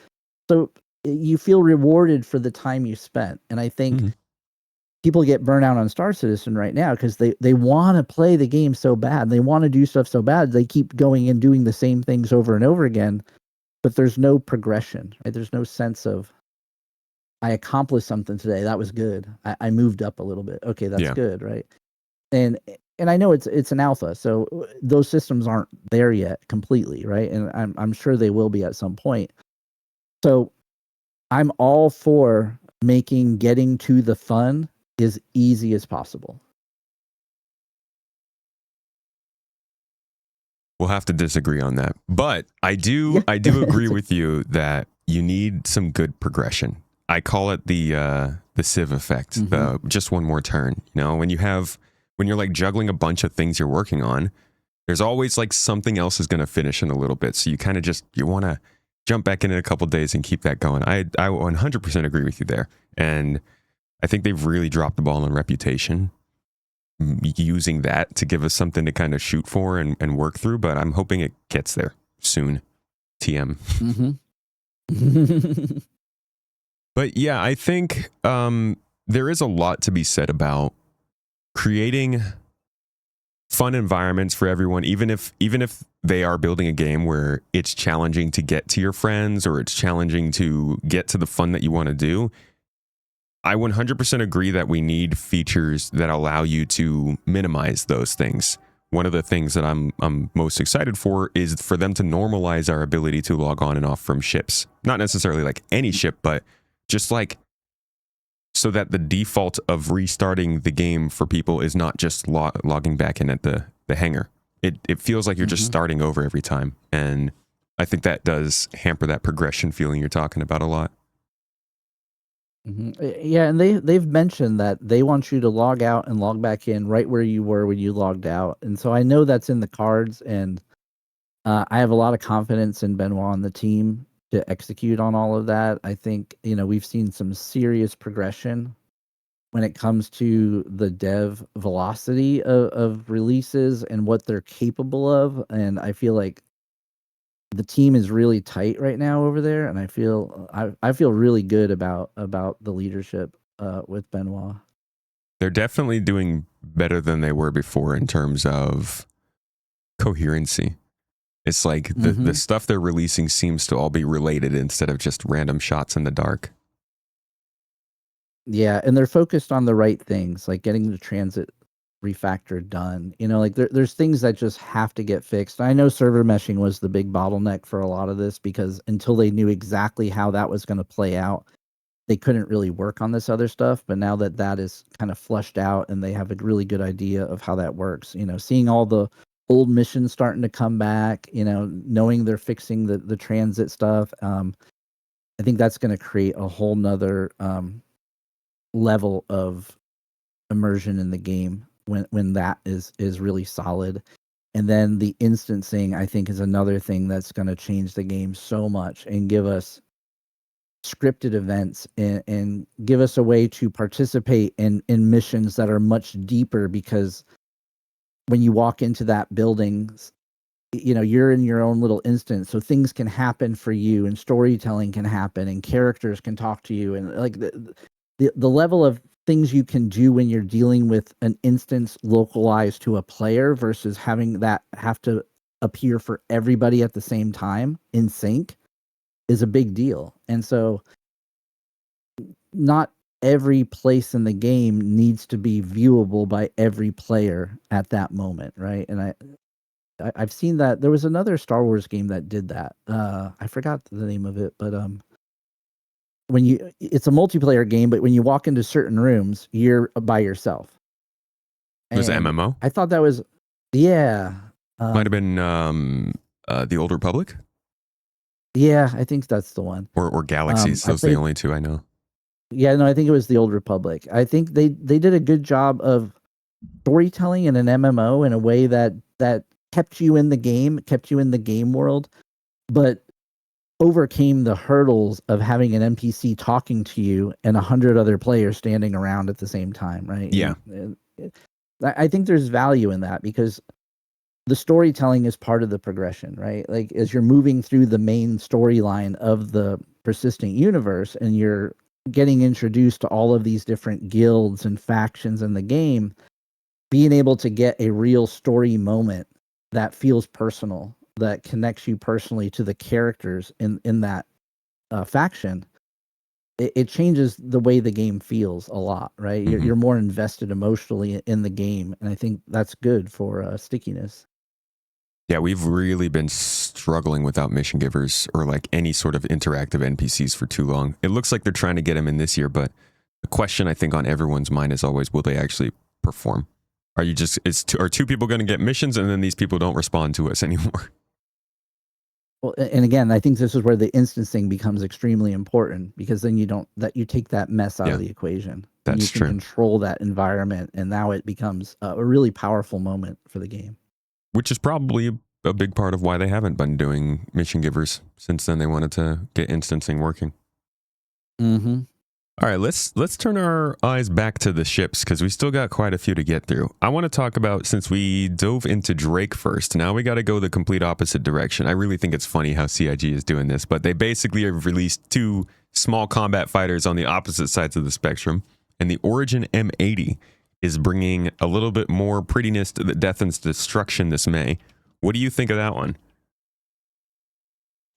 S3: So you feel rewarded for the time you spent. And I think people get burnt out on Star Citizen right now because they want to play the game so bad. They want to do stuff so bad. They keep going and doing the same things over and over again, but there's no progression, right? There's no sense of, I accomplished something today. That was good. I moved up a little bit. Okay, that's good, right? And I know it's an alpha, so those systems aren't there yet completely, right? And I'm sure they will be at some point. So I'm all for making getting to the fun as easy as possible.
S2: We'll have to disagree on that, but I do agree with you that you need some good progression. I call it the Civ effect, just one more turn. When you're like juggling a bunch of things you're working on, there's always like something else is going to finish in a little bit. So you kind of you want to jump back in a couple days and keep that going. I 100% agree with you there. And I think they've really dropped the ball on reputation, using that to give us something to kind of shoot for and work through. But I'm hoping it gets there soon. TM. But yeah, I think there is a lot to be said about creating fun environments for everyone, even if they are building a game where it's challenging to get to your friends or it's challenging to get to the fun that you want to do. I 100% agree that we need features that allow you to minimize those things. One of the things that I'm most excited for is for them to normalize our ability to log on and off from ships. Not necessarily like any ship, but just like so that the default of restarting the game for people is not just logging back in at the hangar. It feels like you're just starting over every time. And I think that does hamper that progression feeling you're talking about a lot.
S3: Yeah, and they've mentioned that they want you to log out and log back in right where you were when you logged out. And so I know that's in the cards, and I have a lot of confidence in Benoit and the team to execute on all of that. I think, we've seen some serious progression when it comes to the dev velocity of releases and what they're capable of. And I feel like the team is really tight right now over there, and I feel really good about the leadership with Benoit.
S2: They're definitely doing better than they were before in terms of coherency. It's like the stuff they're releasing seems to all be related instead of just random shots in the dark.
S3: Yeah, and they're focused on the right things, like getting the transit refactor done. Like there's things that just have to get fixed. I know server meshing was the big bottleneck for a lot of this, because until they knew exactly how that was going to play out, they couldn't really work on this other stuff. But now that is kind of flushed out and they have a really good idea of how that works, seeing all the old missions starting to come back, knowing they're fixing the transit stuff. I think that's going to create a whole nother level of immersion in the game when that is really solid. And then the instancing, I think, is another thing that's going to change the game so much and give us scripted events and give us a way to participate in missions that are much deeper, because when you walk into that building, you're in your own little instance, so things can happen for you and storytelling can happen and characters can talk to you, and like the level of things you can do when you're dealing with an instance localized to a player versus having that have to appear for everybody at the same time in sync is a big deal. And so not every place in the game needs to be viewable by every player at that moment, right? And I've seen that. There was another Star Wars game that did that. I forgot the name of it, but it's a multiplayer game, but when you walk into certain rooms, you're by yourself.
S2: Was it MMO?
S3: I thought that was, yeah.
S2: Might have been the Old Republic?
S3: Yeah, I think that's the one.
S2: Or Galaxies. Those are the only two I know.
S3: Yeah, no, I think it was the Old Republic. I think they did a good job of storytelling in an MMO in a way that kept you in the game world, but overcame the hurdles of having an NPC talking to you and 100 other players standing around at the same time, right?
S2: Yeah.
S3: I think there's value in that because the storytelling is part of the progression, right? Like as you're moving through the main storyline of the persistent universe and you're getting introduced to all of these different guilds and factions in the game, being able to get a real story moment that feels personal, that connects you personally to the characters in that faction, it changes the way the game feels a lot, right?
S2: Mm-hmm.
S3: You're more invested emotionally in the game, and I think that's good for stickiness.
S2: Yeah, we've really been struggling without mission givers or like any sort of interactive NPCs for too long. It looks like they're trying to get them in this year, but the question I think on everyone's mind is always, will they actually perform? Are two people going to get missions and then these people don't respond to us anymore?
S3: Well, and again, I think this is where the instancing becomes extremely important because then you take that mess out of the equation.
S2: That's
S3: you can
S2: true.
S3: Control that environment, and now it becomes a really powerful moment for the game.
S2: Which is probably a big part of why they haven't been doing mission givers since then. They wanted to get instancing working.
S3: Mm-hmm.
S2: All right, let's turn our eyes back to the ships because we still got quite a few to get through. I want to talk about, since we dove into Drake first, now we got to go the complete opposite direction. I really think it's funny how CIG is doing this, but they basically have released two small combat fighters on the opposite sides of the spectrum, and the Origin M80 is bringing a little bit more prettiness to the Death and Destruction this May. What do you think of that one?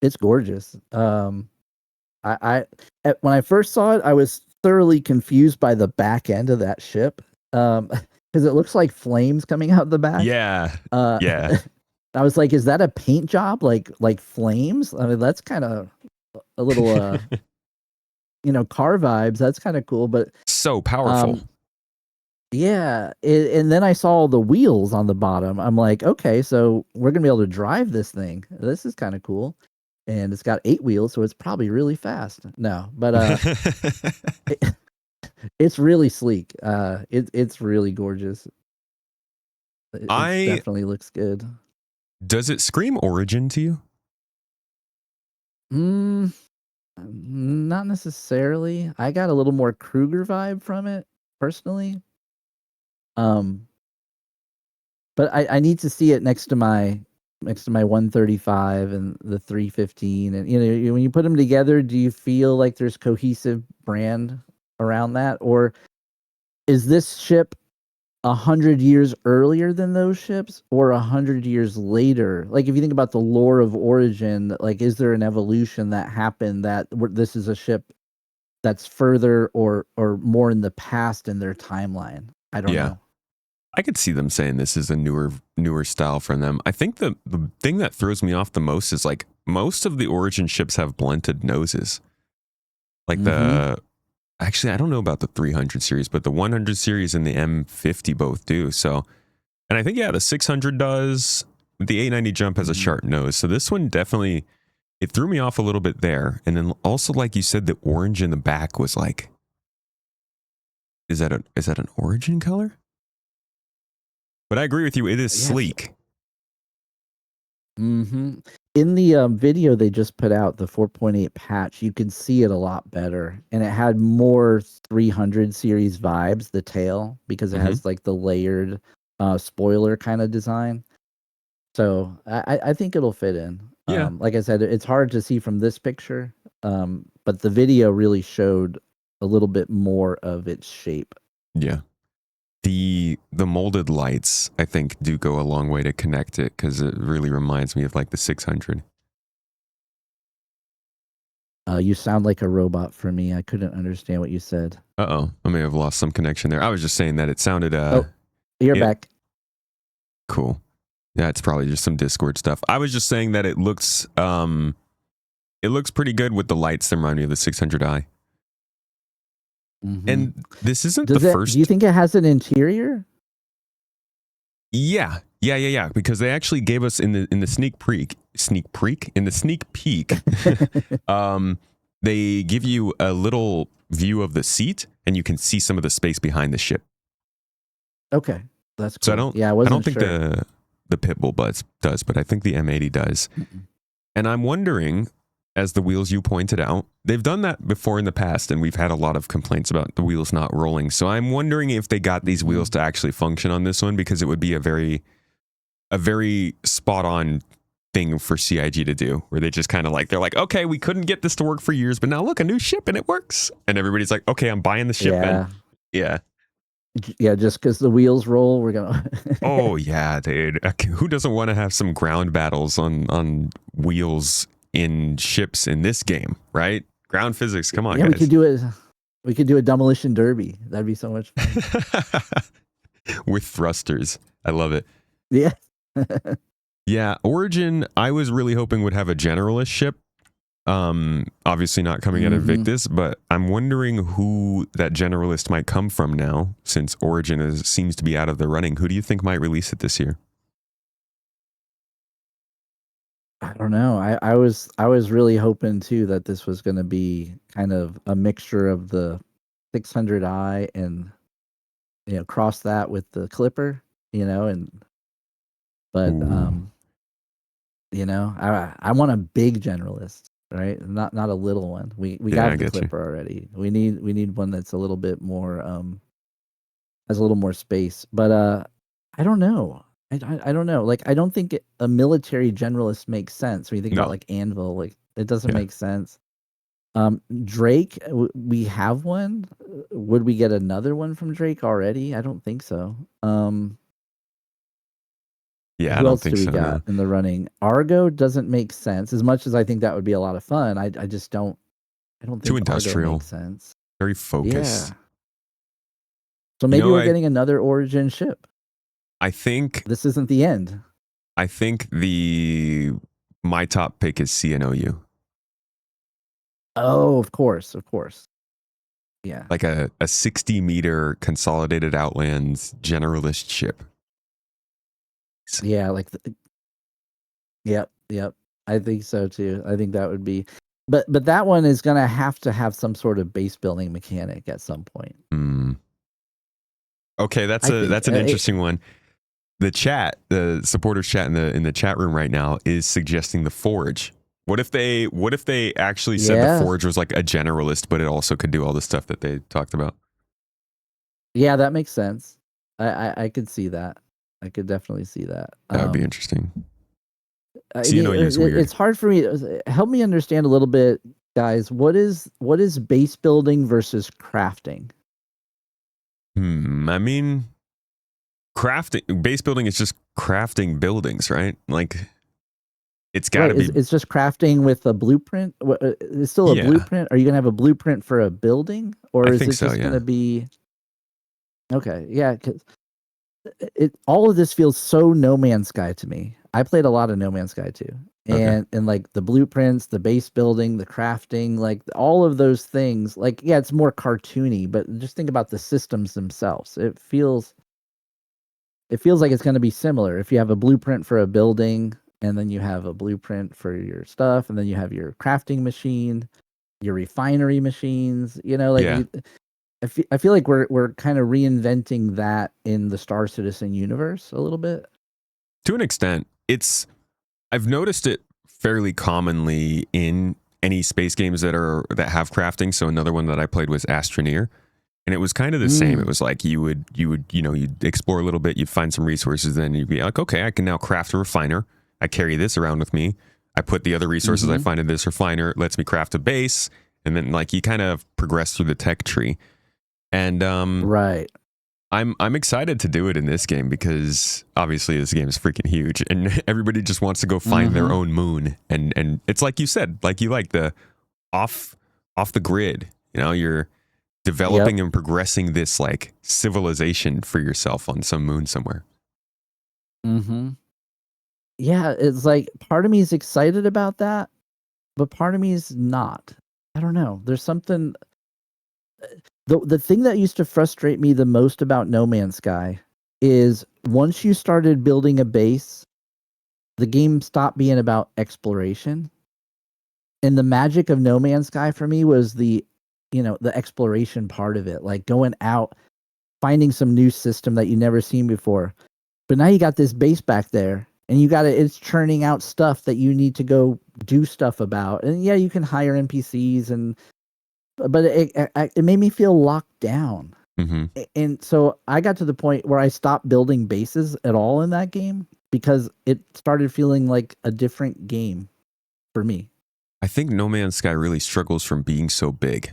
S3: It's gorgeous. When I first saw it, I was thoroughly confused by the back end of that ship because it looks like flames coming out the back.
S2: Yeah.
S3: I was like, is that a paint job? Like flames? I mean, that's kind of a little, car vibes. That's kind of cool, but
S2: so powerful.
S3: Yeah, and then I saw the wheels on the bottom. I'm like, okay, so we're gonna be able to drive this thing. This is kind of cool, and it's got 8 wheels, so it's probably really fast. No, but it's really sleek. It's really gorgeous. It definitely looks good.
S2: Does it scream Origin to you?
S3: Not necessarily. I got a little more Kruger vibe from it personally. But I need to see it next to my 135 and the 315, and when you put them together, do you feel like there's cohesive brand around that, or is this ship 100 years earlier than those ships, or 100 years later? Like if you think about the lore of Origin, like is there an evolution that happened that this is a ship that's further or more in the past in their timeline? I don't know.
S2: I could see them saying this is a newer style from them. I think the thing that throws me off the most is like most of the Origin ships have blunted noses. Like actually, I don't know about the 300 series, but the 100 series and the M50 both do. So, and I think, the 600 does. The 890 jump has a sharp nose. So this one definitely, it threw me off a little bit there. And then also, like you said, the orange in the back was like, is that an Origin color? But I agree with you. It is sleek.
S3: In the video they just put out, the 4.8 patch, you could see it a lot better, and it had more 300 series vibes. The tail, because it has like the layered spoiler kind of design. So I think it'll fit in.
S2: Yeah.
S3: Like I said, it's hard to see from this picture, but the video really showed a little bit more of its shape.
S2: Yeah. The molded lights, I think, do go a long way to connect it because it really reminds me of like the 600.
S3: You sound like a robot for me. I couldn't understand what you said.
S2: Uh-oh, I may have lost some connection there. I was just saying that it sounded
S3: You're back.
S2: Cool. Yeah, it's probably just some Discord stuff. I was just saying that it looks pretty good with the lights that remind me of the 600i.
S3: Mm-hmm.
S2: And this isn't first.
S3: Do you think it has an interior?
S2: Yeah. Because they actually gave us in the sneak peek, they give you a little view of the seat, and you can see some of the space behind the ship.
S3: Okay, that's cool.
S2: So I don't think the Pitbull does, but I think the M80 does.
S3: Mm-mm.
S2: And I'm wondering, as the wheels you pointed out, they've done that before in the past, and we've had a lot of complaints about the wheels not rolling. So I'm wondering if they got these wheels to actually function on this one, because it would be a very spot on thing for CIG to do, where they just kind of like, they're like, okay, we couldn't get this to work for years, but now look, a new ship and it works. And everybody's like, okay, I'm buying the ship.
S3: Yeah. Yeah, just because the wheels roll, we're gonna.
S2: Oh yeah, dude. Who doesn't want to have some ground battles on wheels in ships in this game, right? Ground physics. Come on,
S3: yeah,
S2: guys.
S3: we could do a demolition derby. That'd be so much fun.
S2: With thrusters. I love it.
S3: Yeah.
S2: Yeah, Origin, I was really hoping would have a generalist ship. Obviously not coming out of Invictus, but I'm wondering who that generalist might come from now, since Origin seems to be out of the running. Who do you think might release it this year?
S3: I don't know. I was really hoping too that this was going to be kind of a mixture of the 600i and cross that with the Clipper, but I want a big generalist, right? Not a little one. We got the Clipper already. We need one that's a little bit more has a little more space. But I don't know. I don't know. Like, I don't think a military generalist makes sense when you think about like Anvil. Like, it doesn't make sense. Drake, we have one. Would we get another one from Drake already? I don't think so.
S2: Yeah,
S3: who
S2: I don't
S3: else
S2: think
S3: do we
S2: so.
S3: got in the running? Argo doesn't make sense. As much as I think that would be a lot of fun, I just don't. I don't think
S2: Too industrial.
S3: Argo makes sense.
S2: Very focused.
S3: Yeah. So maybe we're getting another Origin ship.
S2: I think
S3: this isn't the end.
S2: I think my top pick is CNOU.
S3: Oh, of course. Yeah.
S2: Like a 60-meter consolidated Outlands generalist ship.
S3: Yeah, yep. I think so too. I think that would be, but that one is gonna have to have some sort of base building mechanic at some point.
S2: Okay, that's an interesting one. The supporters chat in the chat room right now is suggesting the Forge. What if they actually said the Forge was like a generalist, but it also could do all the stuff that they talked about?
S3: Yeah, that makes sense. I could see that. I could definitely see that.
S2: That would be interesting. Weird.
S3: It's hard for me. Help me understand a little bit, guys. What is base building versus crafting?
S2: I mean, base building is just crafting buildings, right? Like, it's got to be.
S3: It's just crafting with a blueprint. It's still a blueprint. Are you gonna have a blueprint for a building, or is it just gonna be? Okay, yeah, because all of this feels so No Man's Sky to me. I played a lot of No Man's Sky too, and like the blueprints, the base building, the crafting, like all of those things. Like, yeah, it's more cartoony, but just think about the systems themselves. It feels like it's going to be similar. If you have a blueprint for a building, and then you have a blueprint for your stuff, and then you have your crafting machine, your refinery machines. I feel like we're kind of reinventing that in the Star Citizen universe a little bit.
S2: To an extent, I've noticed it fairly commonly in any space games that have crafting. So another one that I played was Astroneer, and it was kind of the same. It was like you'd explore a little bit, you'd find some resources, then you'd be like, okay, I can now craft a refiner. I carry this around with me. I put the other resources I find in this refiner, lets me craft a base, and then like you kind of progress through the tech tree. And
S3: right.
S2: I'm excited to do it in this game because obviously this game is freaking huge and everybody just wants to go find their own moon, and it's like you said, like you like the off the grid, you know, you're developing and progressing this like civilization for yourself on some moon somewhere.
S3: Yeah, it's like part of me is excited about that, but part of me is not. I don't know. There's something. The thing that used to frustrate me the most about No Man's Sky is once you started building a base, the game stopped being about exploration. And the magic of No Man's Sky for me was the exploration part of it, like going out, finding some new system that you never seen before. But now you got this base back there, and it's churning out stuff that you need to go do stuff about. And yeah, you can hire NPCs but it made me feel locked down. And so I got to the point where I stopped building bases at all in that game because it started feeling like a different game for me.
S2: I think No Man's Sky really struggles from being so big.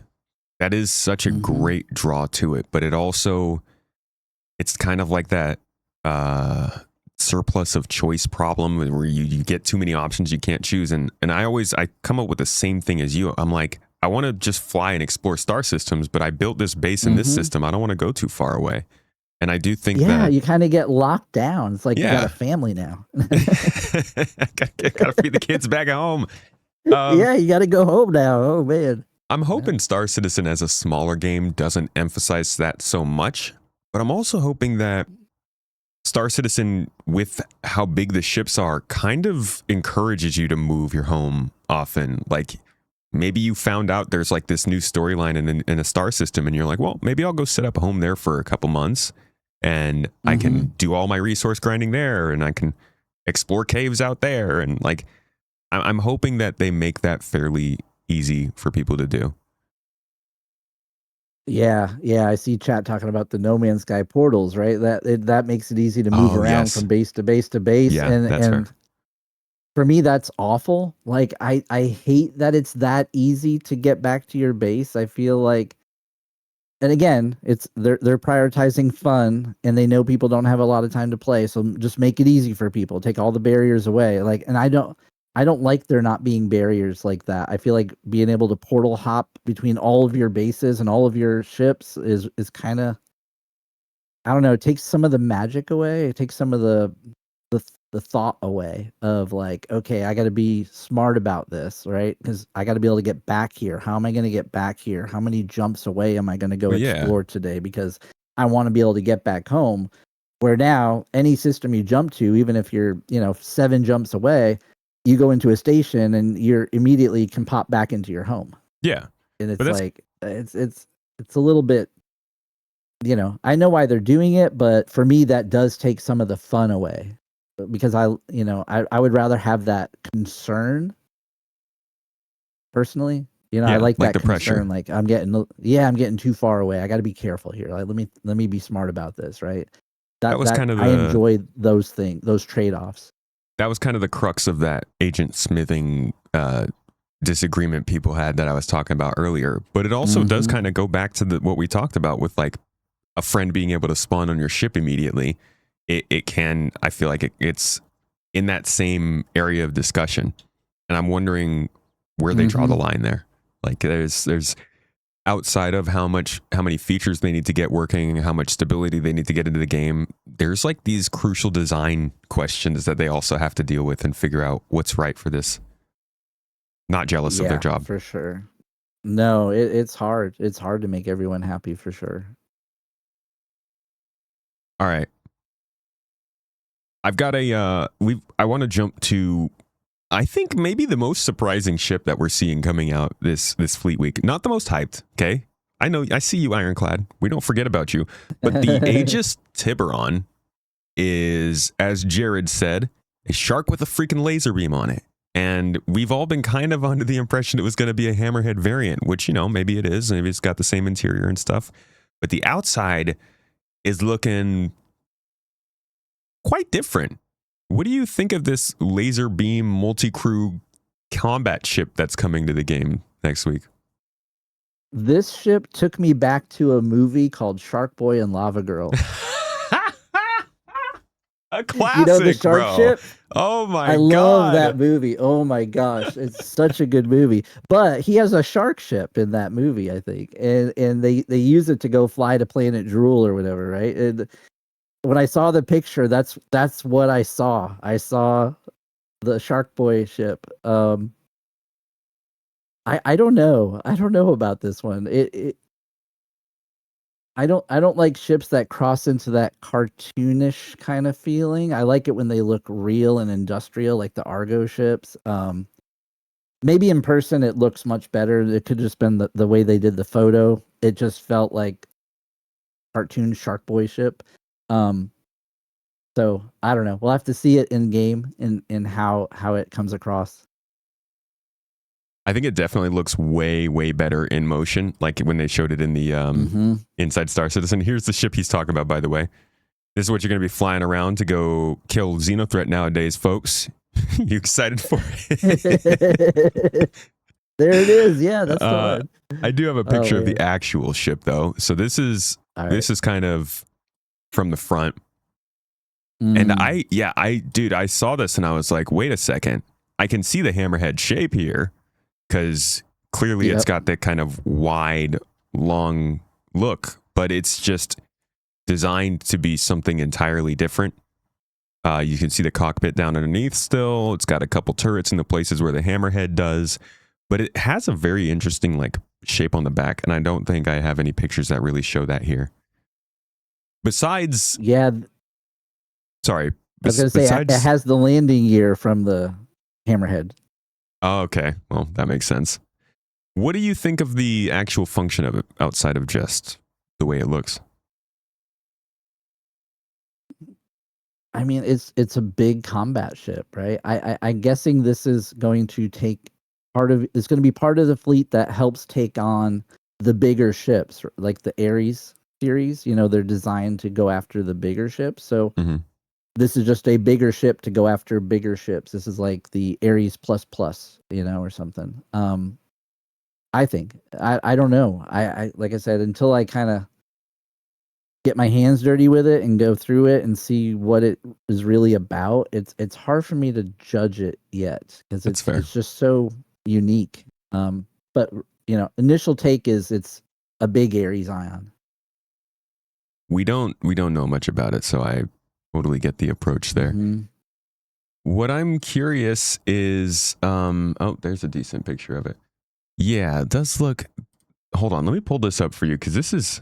S2: That is such a great draw to it, but it's kind of like that surplus of choice problem where you get too many options you can't choose. And I come up with the same thing as you. I'm like, I want to just fly and explore star systems, but I built this base in this system. I don't want to go too far away. And I do think that...
S3: you kind of get locked down. It's like you got a family now.
S2: Gotta feed the kids back at home.
S3: Yeah, you got to go home now. Oh, man.
S2: I'm hoping Star Citizen as a smaller game doesn't emphasize that so much, but I'm also hoping that Star Citizen, with how big the ships are, kind of encourages you to move your home often. Like, maybe you found out there's like this new storyline in a star system and you're like, well, maybe I'll go set up a home there for a couple months and I can do all my resource grinding there and I can explore caves out there. And like, I'm hoping that they make that fairly easy for people to do.
S3: Yeah. I see chat talking about the No Man's Sky portals, right? That makes it easy to move around from base to base to base.
S2: Yeah, that's fair.
S3: For me, that's awful. Like, I hate that it's that easy to get back to your base. I feel like, and again, they're prioritizing fun, and they know people don't have a lot of time to play, so just make it easy for people. Take all the barriers away. Like, and I don't like there not being barriers like that. I feel like being able to portal hop between all of your bases and all of your ships is kind of, I don't know. It takes some of the magic away. It takes some of the thought away of like, okay, I got to be smart about this, right? Because I got to be able to get back here. How am I going to get back here? How many jumps away am I going to go explore today? Because I want to be able to get back home. Where now, any system you jump to, even if you're 7 jumps away, you go into a station and you're immediately can pop back into your home.
S2: Yeah,
S3: and it's like it's a little bit. I know why they're doing it, but for me, that does take some of the fun away. Because I would rather have that concern personally. I like that
S2: the
S3: concern.
S2: Pressure.
S3: Like I'm getting too far away. I got to be careful here. Like let me be smart about this, right? That was kind of I enjoy those things, those trade-offs.
S2: That was kind of the crux of that agent smithing disagreement people had that I was talking about earlier. But it also does kind of go back to what we talked about with like a friend being able to spawn on your ship immediately. It can, I feel like it's in that same area of discussion. And I'm wondering where they draw the line there. Like there's outside of how many features they need to get working, how much stability they need to get into the game. There's like these crucial design questions that they also have to deal with and figure out what's right for this. Not jealous of their job.
S3: For sure. No, it's hard. It's hard to make everyone happy for sure.
S2: All right. I've got I want to jump to, I think maybe the most surprising ship that we're seeing coming out this fleet week. Not the most hyped, okay? I know, I see you, Ironclad. We don't forget about you. But the Aegis Tiburon is, as Jared said, a shark with a freaking laser beam on it. And we've all been kind of under the impression it was going to be a Hammerhead variant, which, maybe it is. Maybe it's got the same interior and stuff. But the outside is looking quite different. What do you think of this laser beam multi-crew combat ship that's coming to the game next week?
S3: This ship took me back to a movie called Shark Boy and Lava Girl.
S2: A classic,
S3: You know the shark
S2: bro.
S3: ship?
S2: Oh my
S3: I
S2: god.
S3: love that movie. Oh my gosh, it's such a good movie. But he has a shark ship in that movie, I think, and they use it to go fly to Planet Drool or whatever, right? And when I saw the picture, that's what I saw. I saw the Shark Boy ship. I don't know. I don't know about this one. I don't like ships that cross into that cartoonish kind of feeling. I like it when they look real and industrial, like the Argo ships. Maybe in person it looks much better. It could just been the way they did the photo. It just felt like cartoon Shark Boy ship. So I don't know. We'll have to see it in game in how it comes across.
S2: I think it definitely looks way, way better in motion, like when they showed it in the Inside Star Citizen. Here's the ship he's talking about, by the way. This is what you're going to be flying around to go kill Xenothreat nowadays, folks. You excited for it?
S3: There it is. Yeah, that's the one.
S2: I do have a picture of the actual ship, though. So this is kind of from the front. And I saw this and I was like, wait a second. I can see the hammerhead shape here. Because clearly it's got that kind of wide, long look, but it's just designed to be something entirely different. You can see the cockpit down underneath still. It's got a couple turrets in the places where the hammerhead does, but it has a very interesting like shape on the back, and I don't think I have any pictures that really show that here. Besides... Sorry.
S3: I was going to say, it has the landing gear from the hammerhead.
S2: Oh, okay. Well, that makes sense. What do you think of the actual function of it outside of just the way it looks?
S3: I mean, it's a big combat ship, right? I'm guessing this is going to take it's going to be part of the fleet that helps take on the bigger ships, like the Ares series. You know, they're designed to go after the bigger ships. So this is just a bigger ship to go after bigger ships. This is like the Ares plus, you know, or something. I think. I don't know. I like I said, until I kind of get my hands dirty with it and go through it and see what it is really about, it's hard for me to judge it yet because it's just so unique. But you know, initial take is it's a big Ares Ion.
S2: We don't know much about it, so I totally get the approach there. What I'm curious is, there's a decent picture of it. Yeah, it does look. Hold on, let me pull this up for you because this is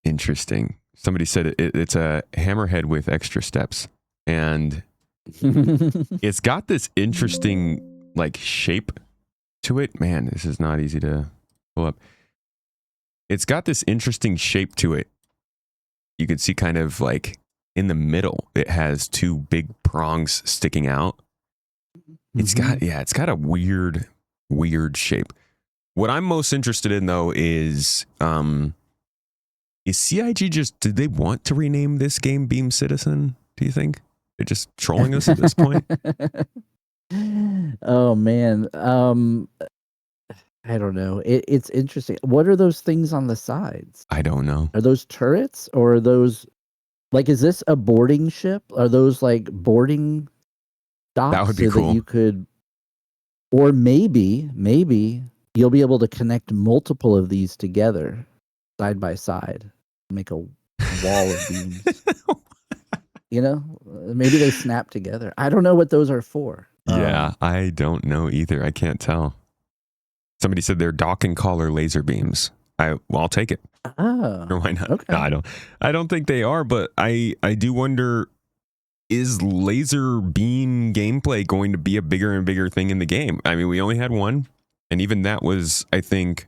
S2: interesting. Somebody said it's a hammerhead with extra steps, and it's got this interesting like shape to it. Man, this is not easy to pull up. It's got this interesting shape to it. You can see kind of like in the middle, it has two big prongs sticking out. It's got a weird shape. What I'm most interested in though is CIG did they want to rename this game Beam Citizen? Do you think they're just trolling us at this point?
S3: Oh man. I don't know. It's interesting. What are those things on the sides?
S2: I don't know.
S3: Are those turrets or are those like, is this a boarding ship? Are those like boarding docks?
S2: That would be cool.
S3: That you could, or maybe you'll be able to connect multiple of these together side by side, make a wall of beams. You know, maybe they snap together. I don't know what those are for.
S2: Yeah, I don't know either. I can't tell. Somebody said they're dock and collar laser beams. I'll take it.
S3: Oh,
S2: or why not?
S3: Okay.
S2: No, I don't think they are, but I do wonder, is laser beam gameplay going to be a bigger and bigger thing in the game? I mean, we only had one, and even that was, I think,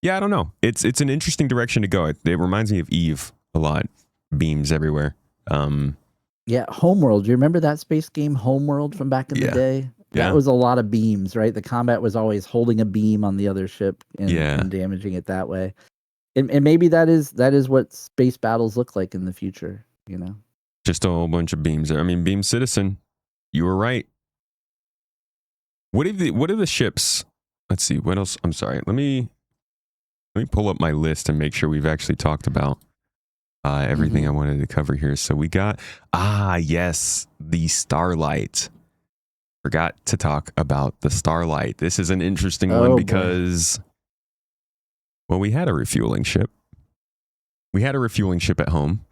S2: I don't know. It's an interesting direction to go. It reminds me of Eve a lot. Beams everywhere.
S3: Yeah, Homeworld. Do you remember that space game, Homeworld, from back in the day? That was a lot of beams, right? The combat was always holding a beam on the other ship and damaging it that way. And maybe that is what space battles look like in the future, you know?
S2: Just a whole bunch of beams. I mean, Beam Citizen, you were right. What are the ships? let's see what else. I'm sorry. Let me pull up my list and make sure we've actually talked about everything I wanted to cover here. So we got yes, the Starlight. Forgot to talk about the Starlight. This is an interesting one because well, we had a refueling ship. We had a refueling ship at home.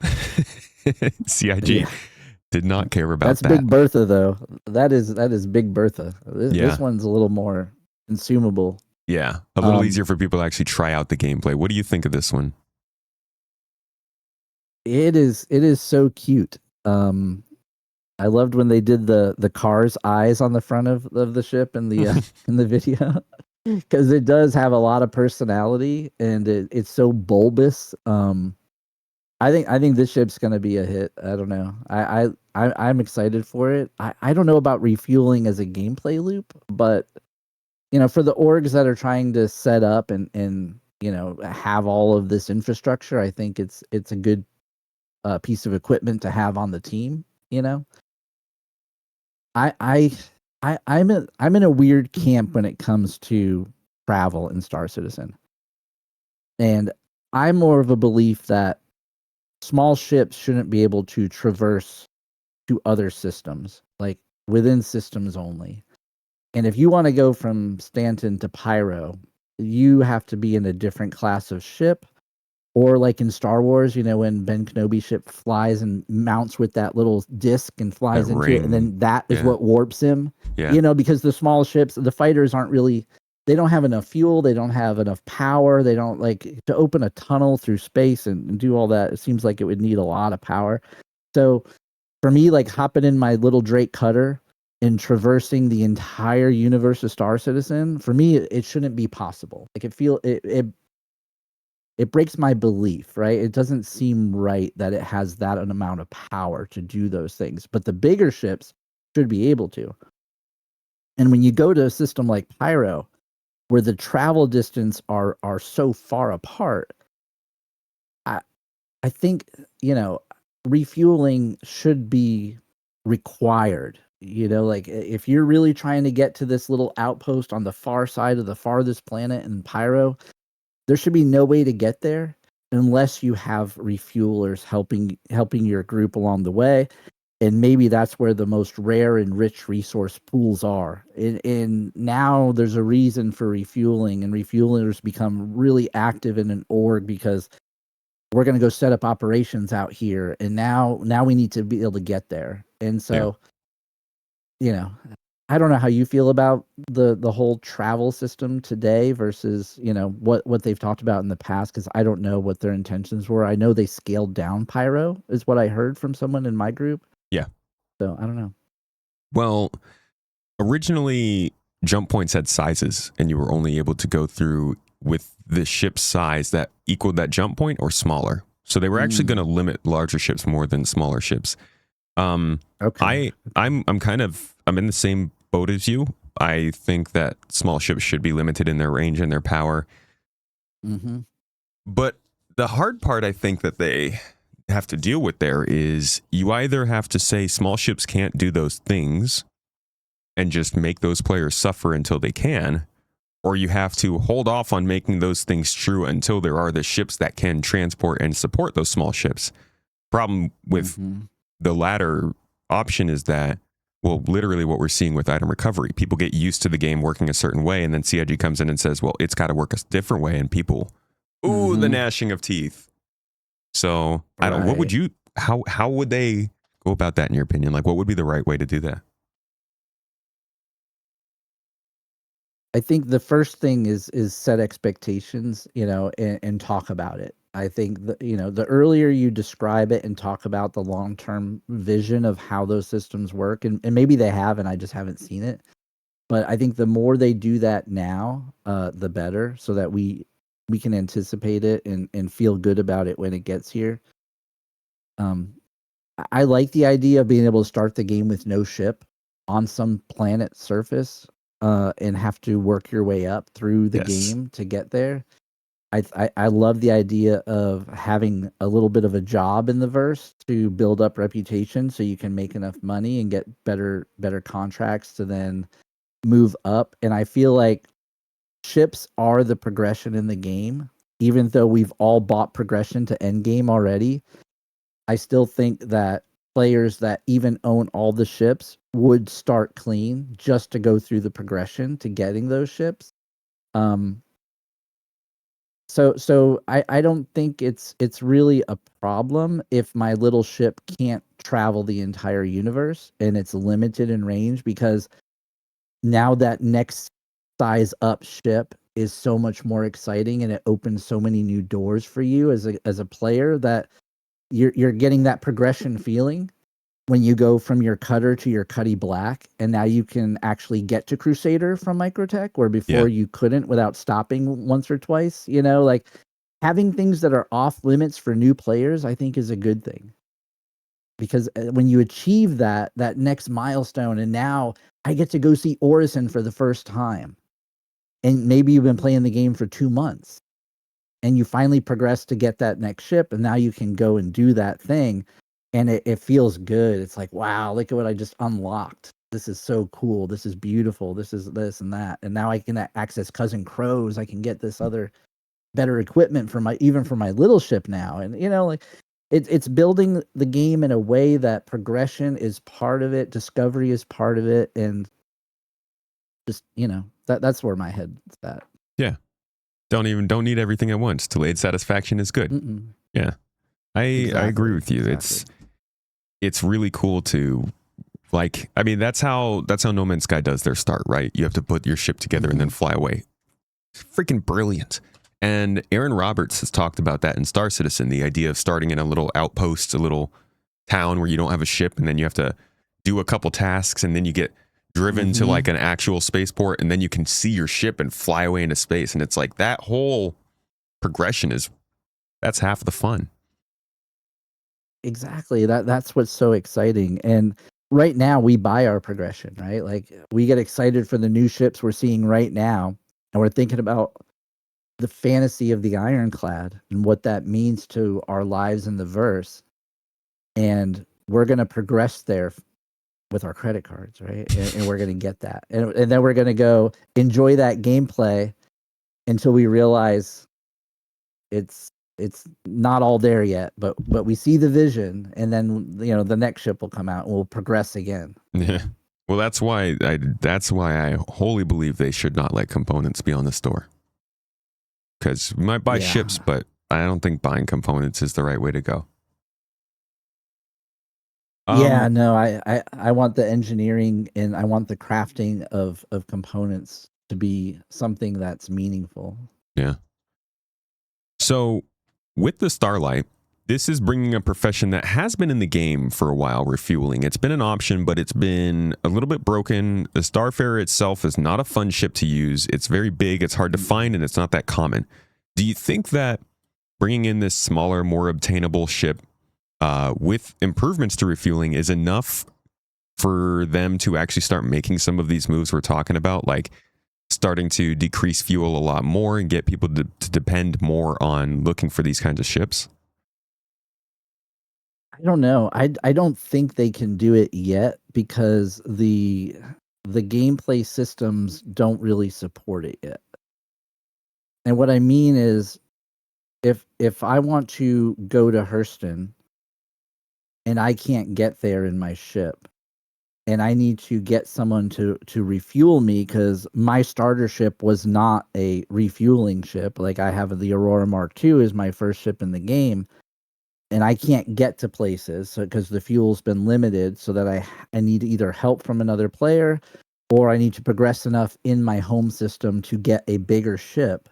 S2: CIG did not care about
S3: That's
S2: that.
S3: Big Bertha, though. That is Big Bertha. This one's a little more consumable.
S2: Yeah, a little easier for people to actually try out the gameplay. What do you think of this one?
S3: It is so cute. I loved when they did the car's eyes on the front of the ship in the in the video, because it does have a lot of personality and it's so bulbous. I think this ship's gonna be a hit. I don't know. I'm excited for it. I don't know about refueling as a gameplay loop, but for the orgs that are trying to set up and have all of this infrastructure, I think it's a good piece of equipment to have on the team. I'm in a weird camp when it comes to travel in Star Citizen, and I'm more of a belief that small ships shouldn't be able to traverse to other systems, like within systems only. And if you want to go from Stanton to Pyro, you have to be in a different class of ship. Or like in Star Wars, when Ben Kenobi's ship flies and mounts with that little disc and flies
S2: That
S3: into
S2: ring.
S3: it, and then that is what warps him.
S2: Yeah.
S3: Because the small ships, the fighters they don't have enough fuel, they don't have enough power, they don't to open a tunnel through space and do all that. It seems like it would need a lot of power. So for me, like hopping in my little Drake cutter and traversing the entire universe of Star Citizen, for me, it shouldn't be possible. Like it breaks my belief, right? It doesn't seem right that it has that an amount of power to do those things. But the bigger ships should be able to. And when you go to a system like Pyro, where the travel distance are so far apart, I think, refueling should be required. Like if you're really trying to get to this little outpost on the far side of the farthest planet in Pyro, there should be no way to get there unless you have refuelers helping your group along the way. And maybe that's where the most rare and rich resource pools are. And now there's a reason for refueling, and refuelers become really active in an org because we're going to go set up operations out here. And now we need to be able to get there. And so, I don't know how you feel about the whole travel system today versus what they've talked about in the past, because I don't know what their intentions were. I know they scaled down Pyro, is what I heard from someone in my group.
S2: Yeah.
S3: So I don't know.
S2: Well, originally jump points had sizes, and you were only able to go through with the ship's size that equaled that jump point or smaller. So they were actually going to limit larger ships more than smaller ships.
S3: Okay.
S2: I'm in the same boat as you. I think that small ships should be limited in their range and their power.
S3: Mm-hmm.
S2: But the hard part I think that they have to deal with there is you either have to say small ships can't do those things and just make those players suffer until they can, or you have to hold off on making those things true until there are the ships that can transport and support those small ships. Problem with the latter option is that, well, literally what we're seeing with item recovery, people get used to the game working a certain way, and then CIG comes in and says, well, it's got to work a different way, and people, the gnashing of teeth. So I don't. What would you? How would they go about that in your opinion? Like, what would be the right way to do that?
S3: I think the first thing is set expectations, and talk about it. I think the earlier you describe it and talk about the long-term vision of how those systems work, and maybe they have, and I just haven't seen it. But I think the more they do that now, the better, so that we can anticipate it and feel good about it when it gets here. I like the idea of being able to start the game with no ship on some planet surface, and have to work your way up through the game to get there. I love the idea of having a little bit of a job in the verse to build up reputation, so you can make enough money and get better contracts to then move up. And I feel like ships are the progression in the game. Even though we've all bought progression to end game already, I still think that players that even own all the ships would start clean just to go through the progression to getting those ships. So I don't think it's really a problem if my little ship can't travel the entire universe and it's limited in range, because now that next size up ship is so much more exciting and it opens so many new doors for you as a player, that you're getting that progression feeling when you go from your cutter to your cutty black, and now you can actually get to Crusader from Microtech, where before you couldn't without stopping once or twice. Like having things that are off limits for new players, I think is a good thing. Because when you achieve that next milestone, and now I get to go see Orison for the first time, and maybe you've been playing the game for 2 months, and you finally progress to get that next ship, and now you can go and do that thing, and it feels good. It's like, wow, look at what I just unlocked. This is so cool. This is beautiful. This is this and that. And now I can access Cousin Crows. I can get this other better equipment for my little ship now. And like it's building the game in a way that progression is part of it, discovery is part of it, and just that's where my head's at.
S2: Yeah. Don't need everything at once. Delayed satisfaction is good.
S3: Mm-mm.
S2: Yeah. I agree with you.
S3: Exactly.
S2: It's really cool to, like, I mean, that's how No Man's Sky does their start, right? You have to put your ship together and then fly away. It's freaking brilliant. And Aaron Roberts has talked about that in Star Citizen, the idea of starting in a little outpost, a little town where you don't have a ship, and then you have to do a couple tasks, and then you get driven to like an actual spaceport, and then you can see your ship and fly away into space. And it's like that whole progression that's half the fun.
S3: Exactly. That's what's so exciting. And right now we buy our progression, right? Like we get excited for the new ships we're seeing right now, and we're thinking about the fantasy of the Ironclad and what that means to our lives in the verse. And we're going to progress there with our credit cards, right? And we're going to get that. And then we're going to go enjoy that gameplay until we realize it's not all there yet, but we see the vision, and then the next ship will come out and we'll progress again.
S2: Yeah. Well, that's why I wholly believe they should not let components be on the store. Because we might buy ships, but I don't think buying components is the right way to go.
S3: No, I want the engineering and I want the crafting of components to be something that's meaningful.
S2: Yeah. So with the Starlight, this is bringing a profession that has been in the game for a while, refueling. It's been an option, but it's been a little bit broken. The Starfarer itself is not a fun ship to use. It's very big, it's hard to find, and it's not that common. Do you think that bringing in this smaller, more obtainable ship with improvements to refueling is enough for them to actually start making some of these moves we're talking about, like starting to decrease fuel a lot more and get people to depend more on looking for these kinds of ships?
S3: I don't know. I don't think they can do it yet because the gameplay systems don't really support it yet. And what I mean is, if I want to go to Hurston and I can't get there in my ship, and I need to get someone to refuel me because my starter ship was not a refueling ship. Like I have the Aurora Mark II as my first ship in the game, and I can't get to places because the fuel's been limited, so that I need either help from another player or I need to progress enough in my home system to get a bigger ship.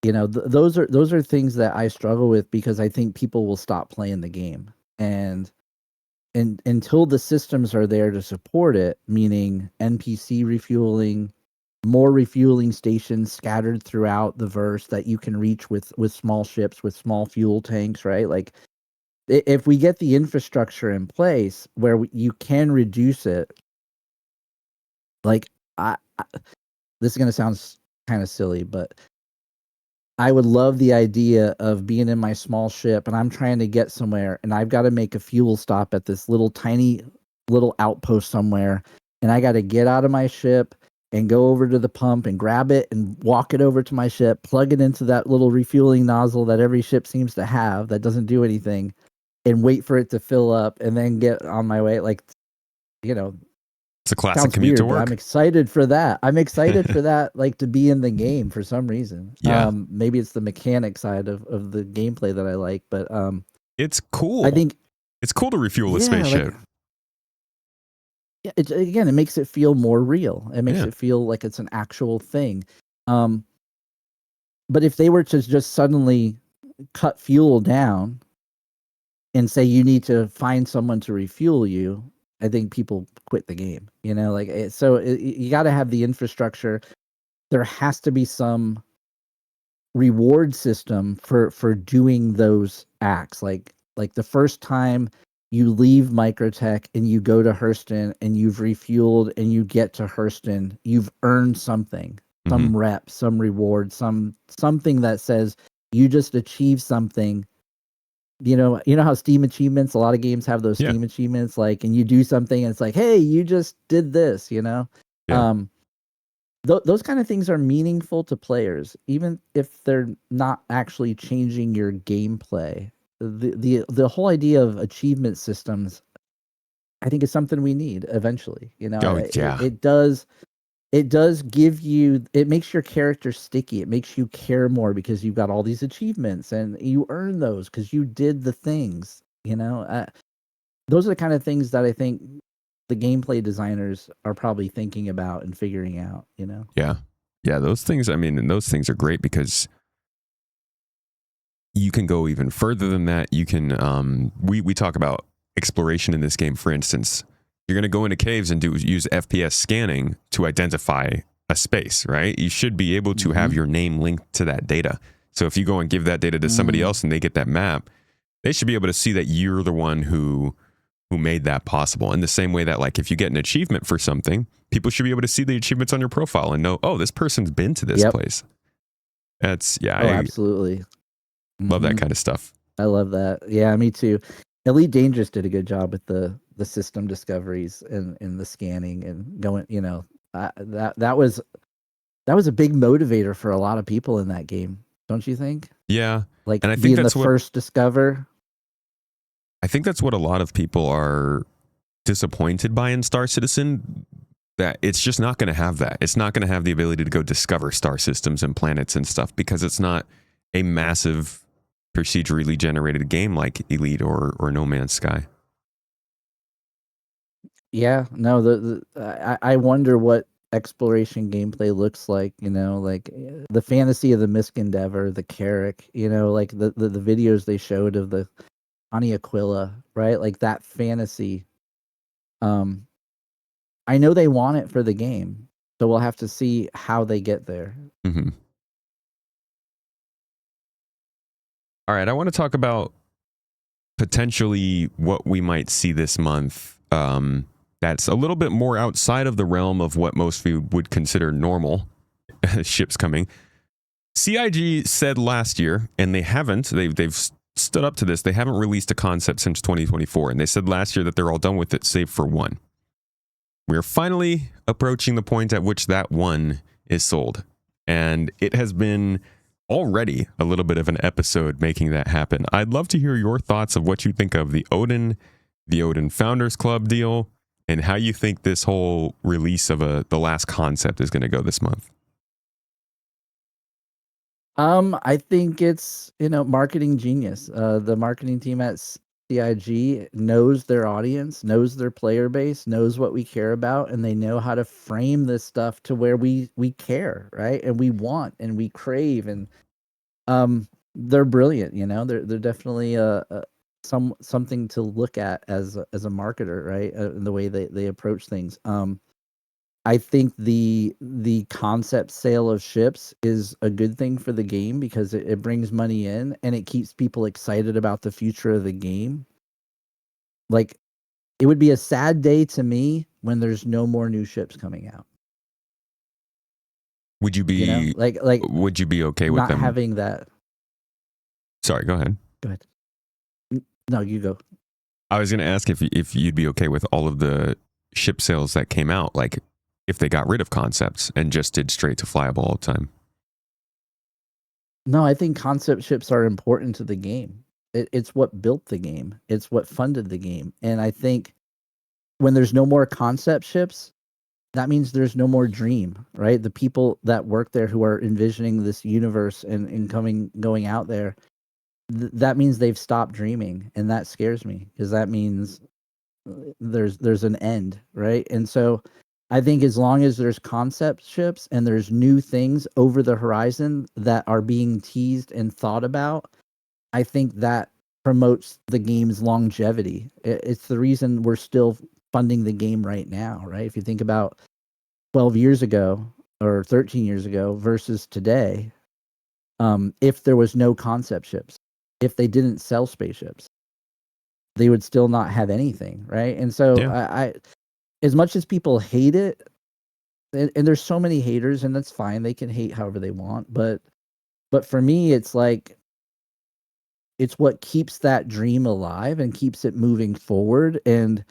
S3: Those are things that I struggle with because I think people will stop playing the game. And until the systems are there to support it, meaning NPC refueling, more refueling stations scattered throughout the verse that you can reach with small ships, with small fuel tanks, right? Like if we get the infrastructure in place where you can reduce it, like this is going to sound kind of silly, but I would love the idea of being in my small ship and I'm trying to get somewhere and I've got to make a fuel stop at this tiny little outpost somewhere, and I got to get out of my ship and go over to the pump and grab it and walk it over to my ship, plug it into that little refueling nozzle that every ship seems to have that doesn't do anything, and wait for it to fill up and then get on my way. Like, you know,
S2: It's a classic
S3: sounds
S2: commute
S3: weird,
S2: to
S3: but
S2: work.
S3: I'm excited for that. I'm excited for that, like, to be in the game for some reason.
S2: Yeah.
S3: Maybe it's the mechanic side of the gameplay that I like, but
S2: It's cool.
S3: I think
S2: it's cool to refuel a
S3: yeah,
S2: spaceship.
S3: again, it makes it feel more real. It makes
S2: Yeah.
S3: it feel like it's an actual thing. But if they were to just suddenly cut fuel down and say you need to find someone to refuel you, I think people quit the game. You know, like you got to have the infrastructure. There has to be some reward system for doing those acts. Like the first time you leave Microtech and you go to Hurston and you've refueled and you get to Hurston, you've earned something, some rep, some reward, something that says you just achieved something. You know how Steam achievements, a lot of games have those Steam achievements, like, and you do something and it's like, hey, you just did this, you know?
S2: Yeah.
S3: Those kind of things are meaningful to players, even if they're not actually changing your gameplay. The whole idea of achievement systems, I think, is something we need eventually. You know,
S2: Oh, yeah.
S3: it does give you, it makes your character sticky. It makes you care more because you've got all these achievements and you earn those because you did the things. You know, those are the kind of things that I think the gameplay designers are probably thinking about and figuring out, you know?
S2: Yeah. Yeah. Those things, I mean, and those things are great because you can go even further than that. You can, we talk about exploration in this game, for instance. You're going to go into caves and use FPS scanning to identify a space, right? You should be able to have your name linked to that data. So if you go and give that data to somebody else and they get that map, they should be able to see that you're the one who made that possible. In the same way that, like, if you get an achievement for something, people should be able to see the achievements on your profile and know, oh, this person's been to this place. That's, yeah.
S3: Oh, absolutely.
S2: Love that kind of stuff.
S3: I love that. Yeah, me too. Elite Dangerous did a good job with the system discoveries and the scanning and going, you know, that was a big motivator for a lot of people in that game. Don't you think?
S2: Yeah.
S3: Like,
S2: and I think
S3: being
S2: that's
S3: the first discover.
S2: I think that's what a lot of people are disappointed by in Star Citizen, that it's just not going to have that. It's not going to have the ability to go discover star systems and planets and stuff because it's not a massive procedurally generated game like Elite or No Man's Sky.
S3: Yeah, no, I wonder what exploration gameplay looks like, you know, like the fantasy of the Misk Endeavor, the Carrack, you know, like the videos they showed of the Ani Aquila, right? Like that fantasy. I know they want it for the game, so we'll have to see how they get there.
S2: Mm-hmm. All right, I want to talk about potentially what we might see this month. That's a little bit more outside of the realm of what most of you would consider normal ships coming. CIG said last year, and they've stood up to this, they haven't released a concept since 2024, and they said last year that they're all done with it save for one. We're finally approaching the point at which that one is sold, and it has been already a little bit of an episode making that happen. I'd love to hear your thoughts of what you think of the Odin Founders Club deal, and how you think this whole release of the last concept is going to go this month.
S3: I think it's, you know, marketing genius. The marketing team at CIG knows their audience, knows their player base, knows what we care about, and they know how to frame this stuff to where we care, right? And we want and we crave, and they're brilliant. You know, they're definitely something to look at as a marketer, right? In the way they approach things. I think the concept sale of ships is a good thing for the game because it brings money in and it keeps people excited about the future of the game. Like, it would be a sad day to me when there's no more new ships coming out.
S2: Would you be,
S3: you know? like
S2: would you be okay with
S3: not
S2: them
S3: having that?
S2: Sorry, go ahead.
S3: Go ahead. No, you go.
S2: I was going to ask if you'd be okay with all of the ship sales that came out, like if they got rid of concepts and just did straight to flyable all the time.
S3: No, I think concept ships are important to the game. It's what built the game. It's what funded the game. And I think when there's no more concept ships, that means there's no more dream, right? The people that work there who are envisioning this universe and going out there, that means they've stopped dreaming, and that scares me because that means there's an end, right? And so I think as long as there's concept ships and there's new things over the horizon that are being teased and thought about, I think that promotes the game's longevity. It's the reason we're still funding the game right now, right? If you think about 12 years ago or 13 years ago versus today, if there was no concept ships, if they didn't sell spaceships, they would still not have anything, right? And so I as much as people hate it, and there's so many haters, and that's fine, they can hate however they want, but for me, it's like it's what keeps that dream alive and keeps it moving forward. And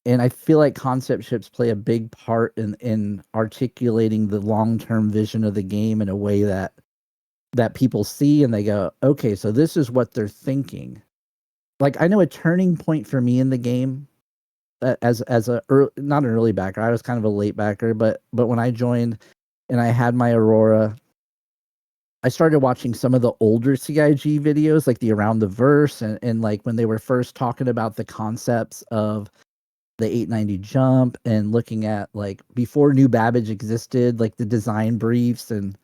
S3: I feel like concept ships play a big part in articulating the long-term vision of the game in a way that people see and they go, okay, so this is what they're thinking. Like, I know a turning point for me in the game, as a not an early backer, I was kind of a late backer, but when I joined and I had my Aurora, I started watching some of the older CIG videos, like the Around the Verse, and like when they were first talking about the concepts of the 890 jump and looking at like before New Babbage existed, like the design briefs, and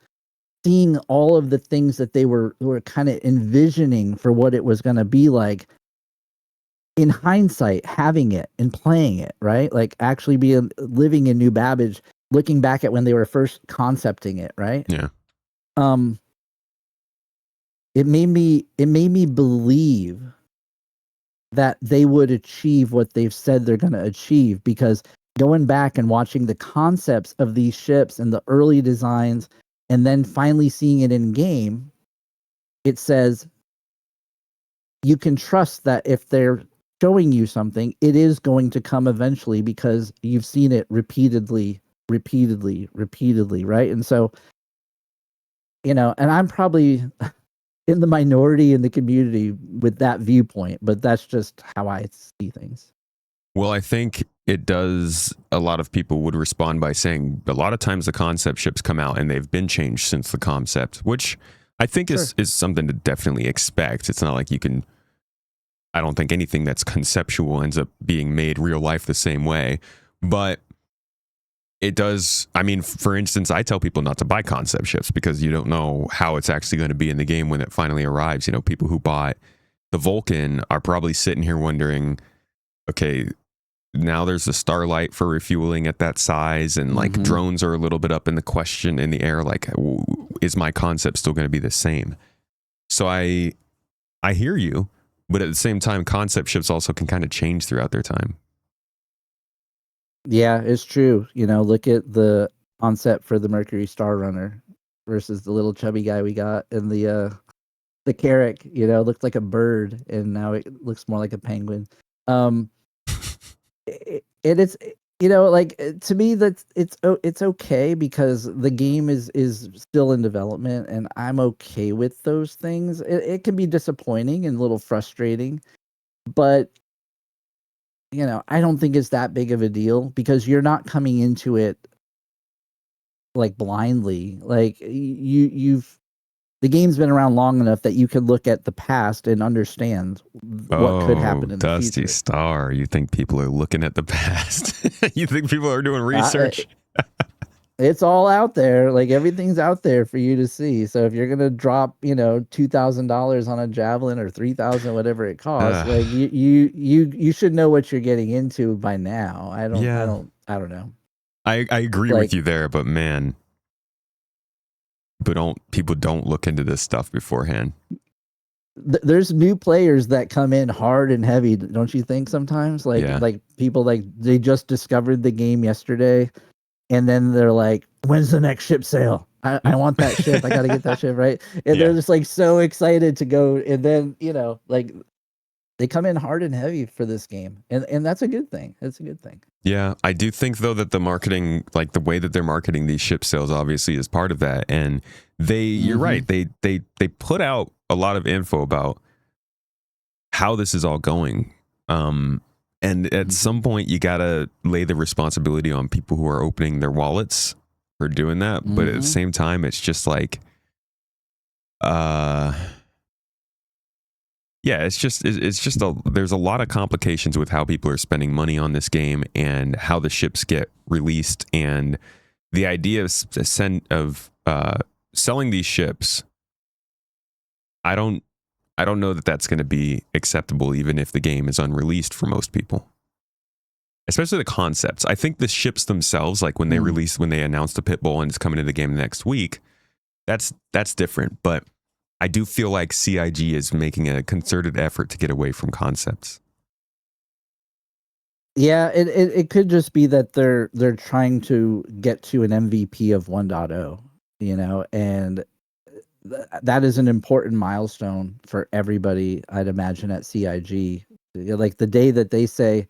S3: seeing all of the things that they were kind of envisioning for what it was going to be like. In hindsight, having it and playing it, right? Like actually living in New Babbage, looking back at when they were first concepting it, right?
S2: Yeah.
S3: It made me believe that they would achieve what they've said they're going to achieve, because going back and watching the concepts of these ships and the early designs and then finally seeing it in game, it says you can trust that if they're showing you something, it is going to come eventually because you've seen it repeatedly, right? And so, and I'm probably in the minority in the community with that viewpoint, but that's just how I see things.
S2: Well, I think it does. A lot of people would respond by saying a lot of times the concept ships come out and they've been changed since the concept, which I think is something to definitely expect. It's not like you can, I don't think anything that's conceptual ends up being made real life the same way, but it does. I mean, for instance, I tell people not to buy concept ships because you don't know how it's actually going to be in the game when it finally arrives. People who bought the Vulcan are probably sitting here wondering, okay, now there's the Starlight for refueling at that size, and like drones are a little bit up in the air, like, is my concept still going to be the same? So I hear you, but at the same time, concept ships also can kind of change throughout their time.
S3: Yeah, it's true. Look at the concept for the Mercury Star Runner versus the little chubby guy we got, and the Carrack, looked like a bird, and now it looks more like a penguin. It's like, to me, that it's okay because the game is still in development, and I'm okay with those things. It can be disappointing and a little frustrating, but I don't think it's that big of a deal because you're not coming into it like blindly. Like the game's been around long enough that you can look at the past and understand what could happen in the future.
S2: Dusty Star, you think people are looking at the past? You think people are doing research?
S3: It's all out there. Like, everything's out there for you to see. So if you're gonna drop, $2,000 on a Javelin or $3,000, whatever it costs, like you should know what you're getting into by now. I don't know.
S2: I agree with you there, but man, people don't look into this stuff beforehand.
S3: There's new players that come in hard and heavy, don't you think? Sometimes, like people, like, they just discovered the game yesterday. And then they're like, when's the next ship sale? I want that ship. I got to get that ship, right? And they're just like so excited to go. And then, like, they come in hard and heavy for this game, and that's a good thing. It's a good thing.
S2: Yeah, I do think though that the marketing, like the way that they're marketing these ship sales, obviously is part of that. And you're right, they put out a lot of info about how this is all going. And at some point, you gotta lay the responsibility on people who are opening their wallets for doing that. But at the same time, it's just like, yeah, it's just there's a lot of complications with how people are spending money on this game and how the ships get released, and the idea of selling these ships. I don't know that that's going to be acceptable, even if the game is unreleased for most people. Especially the concepts. I think the ships themselves, like when they announced the Pit Bull and it's coming to the game next week, that's different. But I do feel like CIG is making a concerted effort to get away from concepts.
S3: Yeah, it could just be that they're trying to get to an MVP of 1.0, and that is an important milestone for everybody, I'd imagine, at CIG. Like the day that they say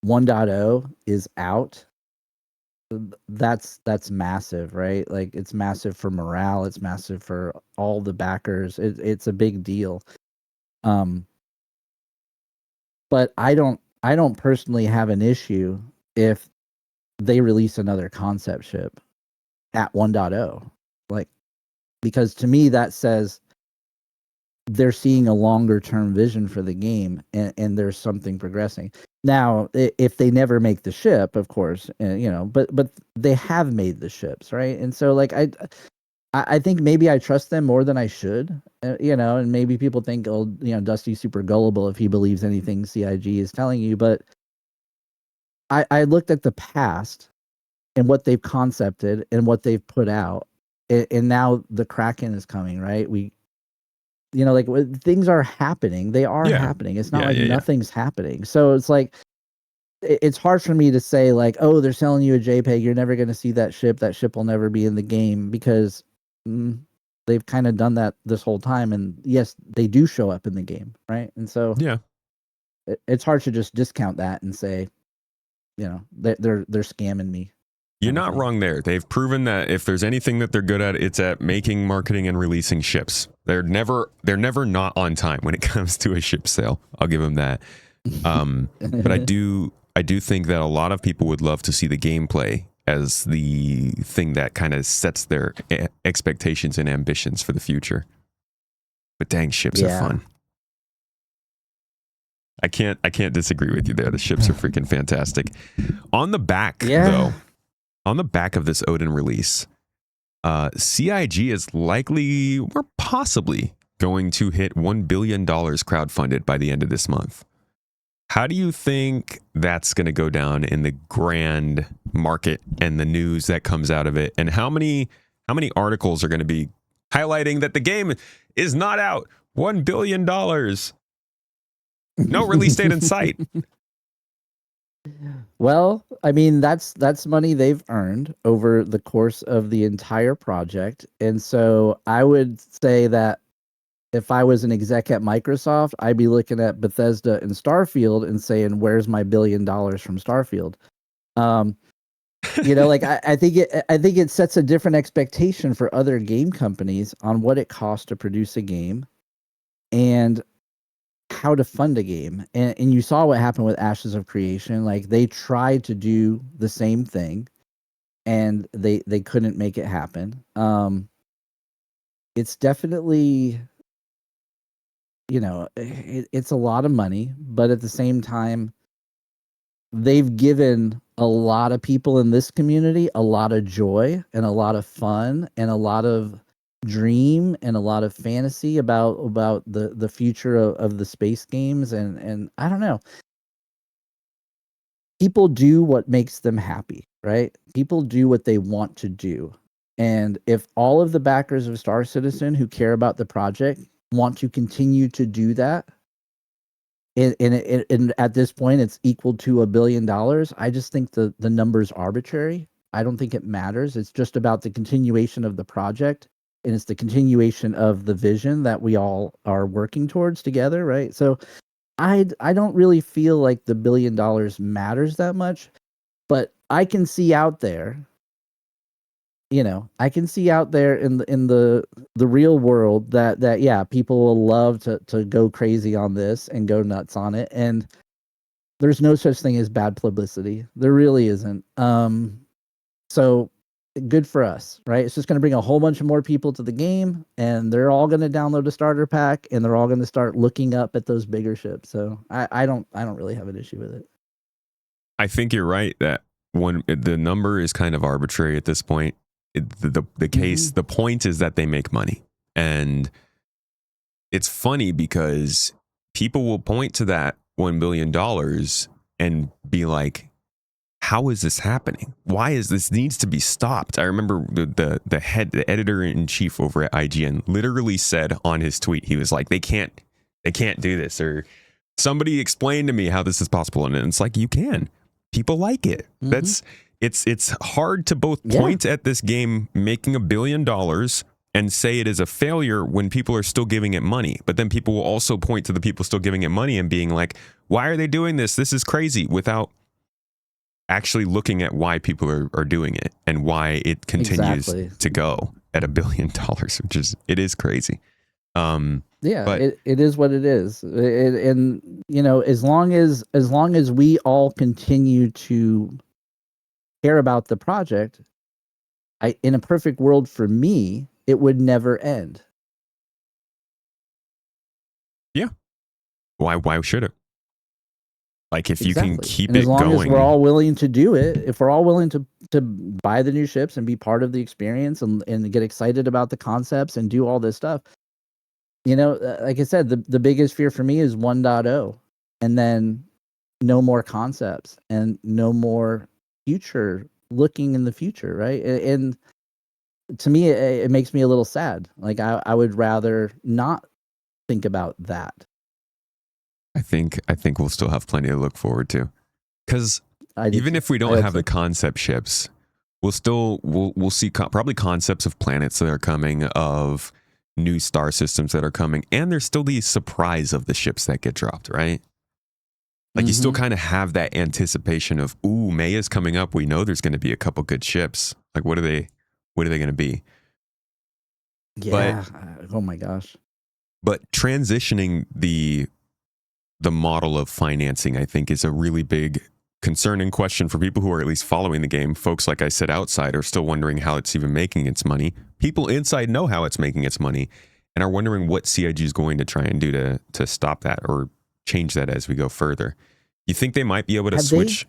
S3: 1.0 is out, that's massive, right? Like it's massive for morale, it's massive for all the backers. It's a big deal. But I don't personally have an issue if they release another concept ship at 1.0. Like, because to me that says they're seeing a longer term vision for the game, and there's something progressing. Now, if they never make the ship, of course, but they have made the ships, right? And so like I think maybe I trust them more than I should, and maybe people think, oh, Dusty's super gullible if he believes anything CIG is telling you, but I looked at the past and what they've concepted and what they've put out, and now the Kraken is coming, right? Like things are happening. They are happening. It's not nothing's happening. So it's like, it's hard for me to say like, oh, they're selling you a JPEG. You're never going to see that ship. That ship will never be in the game, because they've kind of done that this whole time. And yes, they do show up in the game, right? And so it's hard to just discount that and say, they're scamming me.
S2: You're not wrong there. They've proven that if there's anything that they're good at, it's at making, marketing, and releasing ships. They're never not on time when it comes to a ship sale. I'll give them that. But I do think that a lot of people would love to see the gameplay as the thing that kind of sets their expectations and ambitions for the future. But dang, ships are fun. I can't disagree with you there. The ships are freaking fantastic. On the back, though. On the back of this Odin release, CIG is likely or possibly going to hit $1 billion crowdfunded by the end of this month. How do you think that's going to go down in the grand market and the news that comes out of it? And how many articles are going to be highlighting that the game is not out? $1 billion. No release date in sight.
S3: Well, I mean, that's money they've earned over the course of the entire project. And so I would say that if I was an exec at Microsoft, I'd be looking at Bethesda and Starfield and saying, where's my $1 billion from Starfield? Like I think it sets a different expectation for other game companies on what it costs to produce a game and how to fund a game. And you saw what happened with Ashes of Creation. Like they tried to do the same thing and they couldn't make it happen. It's definitely, it's a lot of money, but at the same time, they've given a lot of people in this community a lot of joy and a lot of fun and a lot of dream and a lot of fantasy about the future of the space games. And I don't know. People do what makes them happy, right? People do what they want to do. And if all of the backers of Star Citizen who care about the project want to continue to do that, and at this point it's equal to $1 billion, I just think the number's arbitrary. I don't think it matters. It's just about the continuation of the project, and it's the continuation of the vision that we all are working towards together, right? So I don't really feel like the $1 billion matters that much, but I can see out there, I can see out there in the real world that yeah, people will love to go crazy on this and go nuts on it, and there's no such thing as bad publicity. There really isn't. So good for us, right? It's just going to bring a whole bunch of more people to the game, and they're all going to download a starter pack, and they're all going to start looking up at those bigger ships. So I don't really have an issue with it.
S2: I think you're right that when the number is kind of arbitrary at this point. The case, the point is that they make money, and it's funny because people will point to that $1 billion and be like, how is this happening? Why is this needs to be stopped? I remember the editor in chief over at IGN literally said on his tweet, he was like, they can't do this, or somebody explain to me how this is possible. And it's like, you can. People like it. It's hard to both point at this game making $1 billion and say it is a failure when people are still giving it money. But then people will also point to the people still giving it money and being like, why are they doing this? This is crazy, without actually looking at why people are doing it and why it continues to go at $1 billion, which is crazy.
S3: But it is what it is. And as long as we all continue to care about the project, in a perfect world for me, it would never end.
S2: Yeah. Why should it? Like, if you can keep
S3: and
S2: it
S3: as long
S2: going,
S3: as we're all willing to do it, if we're all willing to buy the new ships and be part of the experience and get excited about the concepts and do all this stuff, like I said, the biggest fear for me is 1.0, and then no more concepts and no more future looking in the future, right? And to me, it makes me a little sad. Like I would rather not think about that.
S2: I think we'll still have plenty to look forward to, because even if we don't have the concept ships, we'll see probably concepts of planets that are coming, of new star systems that are coming, and there's still the surprise of the ships that get dropped, right? Like you still kind of have that anticipation of, ooh, May is coming up. We know there's going to be a couple good ships. Like, what are they going to be?
S3: Yeah. Oh my gosh.
S2: But transitioning the model of financing, I think, is a really big concerning question for people who are at least following the game. Folks, like I said, outside are still wondering how it's even making its money. People inside know how it's making its money and are wondering what CIG is going to try and do to stop that or change that as we go further. You think they might be able to switch?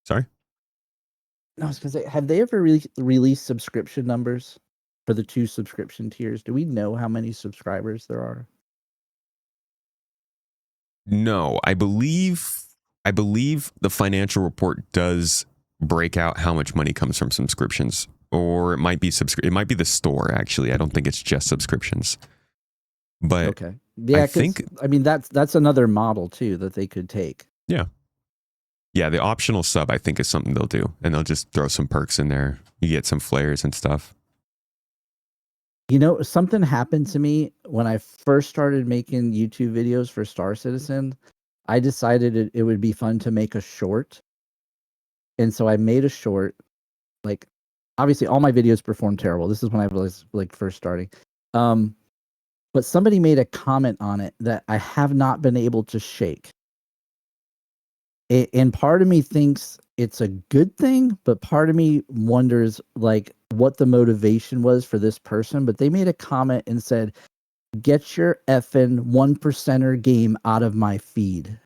S2: Sorry?
S3: No, I was going to say, have they ever released subscription numbers for the 2 subscription tiers? Do we know how many subscribers there are?
S2: No, I believe the financial report does break out how much money comes from subscriptions, or it might be it might be the store, actually. I don't think it's just subscriptions. But
S3: okay. Yeah, I mean that's another model too that they could take.
S2: Yeah. Yeah, the optional sub, I think, is something they'll do, and they'll just throw some perks in there. You get some flares and stuff.
S3: Something happened to me when I first started making YouTube videos for Star Citizen. I decided it would be fun to make a short. And so I made a short. Like, obviously all my videos performed terrible. This is when I was like first starting. But somebody made a comment on it that I have not been able to shake. And part of me thinks it's a good thing, but part of me wonders like what the motivation was for this person. But they made a comment and said, "Get your effing 1%er game out of my feed."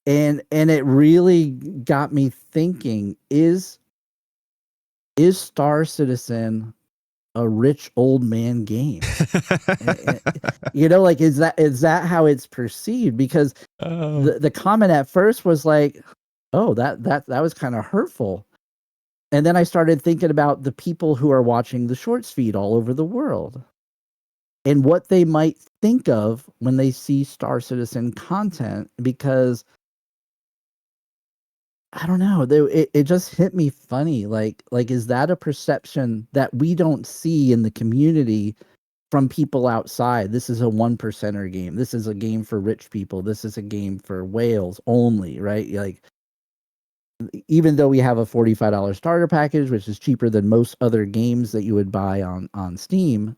S3: And it really got me thinking, is Star Citizen a rich old man game? Like, is that how it's perceived? Because the comment at first was like, oh, that was kind of hurtful. And then I started thinking about the people who are watching the shorts feed all over the world and what they might think of when they see Star Citizen content, because I don't know. It just hit me funny. Like, is that a perception that we don't see in the community from people outside. This is a 1%er game. This is a game for rich people. This is a game for whales only, right? Like, even though we have a $45 starter package, which is cheaper than most other games that you would buy on Steam,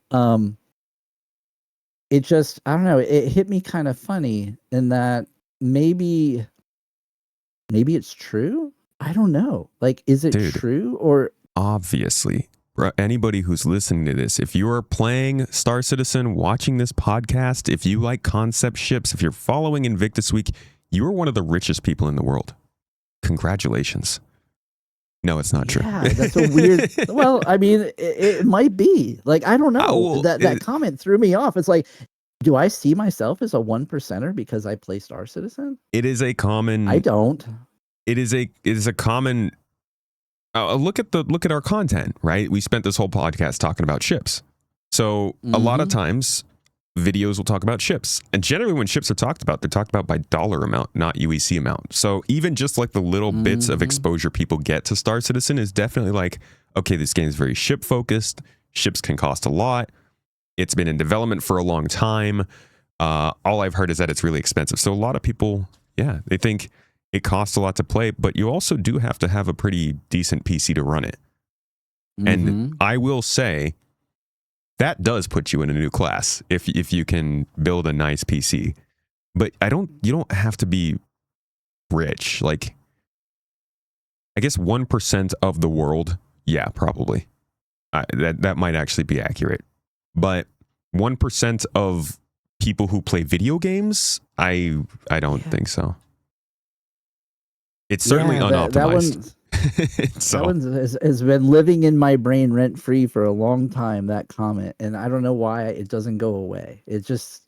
S3: it just, I don't know, it hit me kind of funny in that maybe it's true. I don't know. Like, is it
S2: Dude,
S3: true? Or
S2: obviously, anybody who's listening to this, if you are playing Star Citizen, watching this podcast, if you like concept ships, if you're following Invictus Week, you are one of the richest people in the world. Congratulations. No, it's not true.
S3: Yeah, that's a weird. Well, I mean, it might be. Like, I don't know.
S2: Well,
S3: that comment threw me off. It's like, do I see myself as a 1%er because I play Star Citizen?
S2: It is a common.
S3: I don't.
S2: It is a common. Look at our content, right? We spent this whole podcast talking about ships. So a lot of times videos will talk about ships. And generally when ships are talked about, they're talked about by dollar amount, not UEC amount. So even just like the little bits of exposure people get to Star Citizen is definitely like, okay, this game is very ship focused. Ships can cost a lot. It's been in development for a long time. All I've heard is that it's really expensive. So a lot of people, yeah, they think it costs a lot to play, but you also do have to have a pretty decent PC to run it. And I will say that does put you in a new class if you can build a nice PC. But you don't have to be rich. Like, I guess 1% of the world, yeah, probably. That might actually be accurate. But 1% of people who play video games, I don't think so. It's certainly unoptimized.
S3: That one has been living in my brain rent free for a long time, that comment, and I don't know why it doesn't go away. It just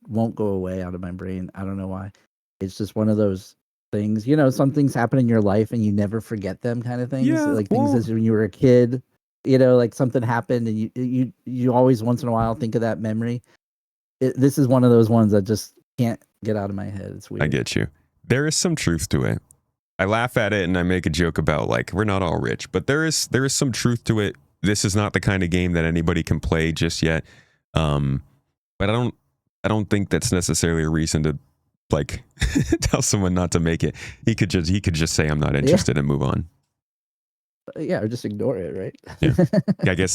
S3: won't go away out of my brain. I don't know why. It's just one of those things. You know, some things happen in your life and you never forget them, kind of things.
S2: Yeah,
S3: like things as when you were a kid. You know, like something happened and you always once in a while think of that memory. This is one of those ones that just can't get out of my head. It's weird.
S2: I get you. There is some truth to it. I laugh at it and I make a joke about like we're not all rich, but there is some truth to it. This is not the kind of game that anybody can play just yet. But I don't think that's necessarily a reason to like tell someone not to make it. He could just say I'm not interested and move on.
S3: Yeah, or just ignore it, right?
S2: Yeah.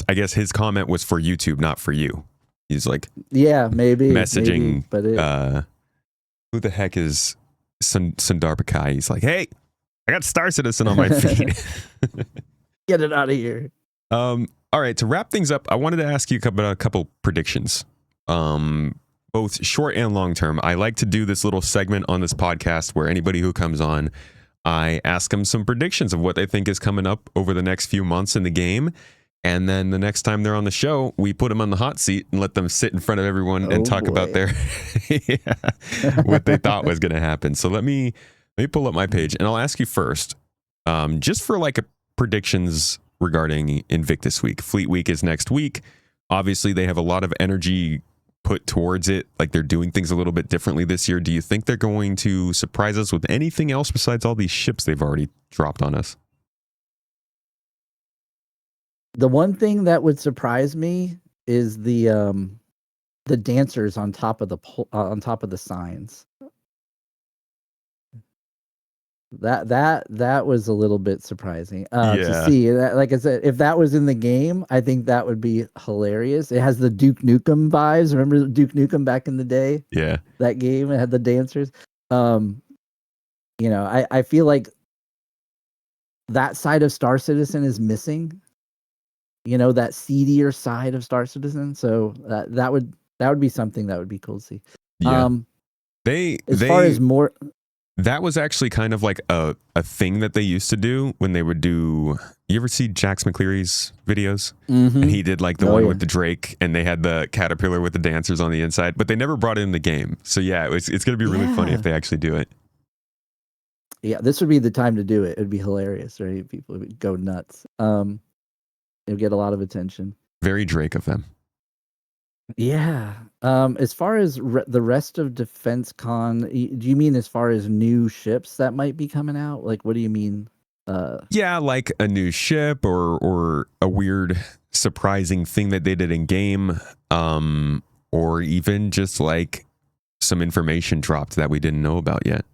S2: I guess his comment was for YouTube, not for you. He's like,
S3: yeah, maybe
S2: messaging.
S3: Maybe, but
S2: who the heck is Sundar Pichai? He's like, hey, I got Star Citizen on my feed.
S3: Get it out of here.
S2: All right, to wrap things up, I wanted to ask you about a couple predictions, both short and long term. I like to do this little segment on this podcast where anybody who comes on, I ask them some predictions of what they think is coming up over the next few months in the game. And then the next time they're on the show, we put them on the hot seat and let them sit in front of everyone and talk about their what they thought was going to happen. So let me pull up my page and I'll ask you first, just for like predictions regarding Invictus Week. Fleet Week is next week. Obviously, they have a lot of energy put towards it. Like they're doing things a little bit differently this year. Do you think they're going to surprise us with anything else besides all these ships they've already dropped on us?
S3: The one thing that would surprise me is the dancers on top of the signs. That was a little bit surprising to see. That, like I said, if that was in the game, I think that would be hilarious. It has the Duke Nukem vibes. Remember Duke Nukem back in the day?
S2: Yeah,
S3: that game, it had the dancers. You know, I feel like that side of Star Citizen is missing. You know, that seedier side of Star Citizen. So that would be something that would be cool to see.
S2: Yeah.
S3: Far as more.
S2: That was actually kind of like a thing that they used to do when they would do. You ever see Jax McCleary's videos? Mm-hmm. And he did like the one with the Drake, and they had the caterpillar with the dancers on the inside, but they never brought it in the game. So yeah, it's going to be really funny if they actually do it.
S3: Yeah, this would be the time to do it. It'd be hilarious, right? People would go nuts. It would get a lot of attention.
S2: Very Drake of them.
S3: Yeah. As far as the rest of Defense Con, do you mean as far as new ships that might be coming out? Like, what do you mean?
S2: Yeah, like a new ship or a weird surprising thing that they did in game, or even just like some information dropped that we didn't know about yet?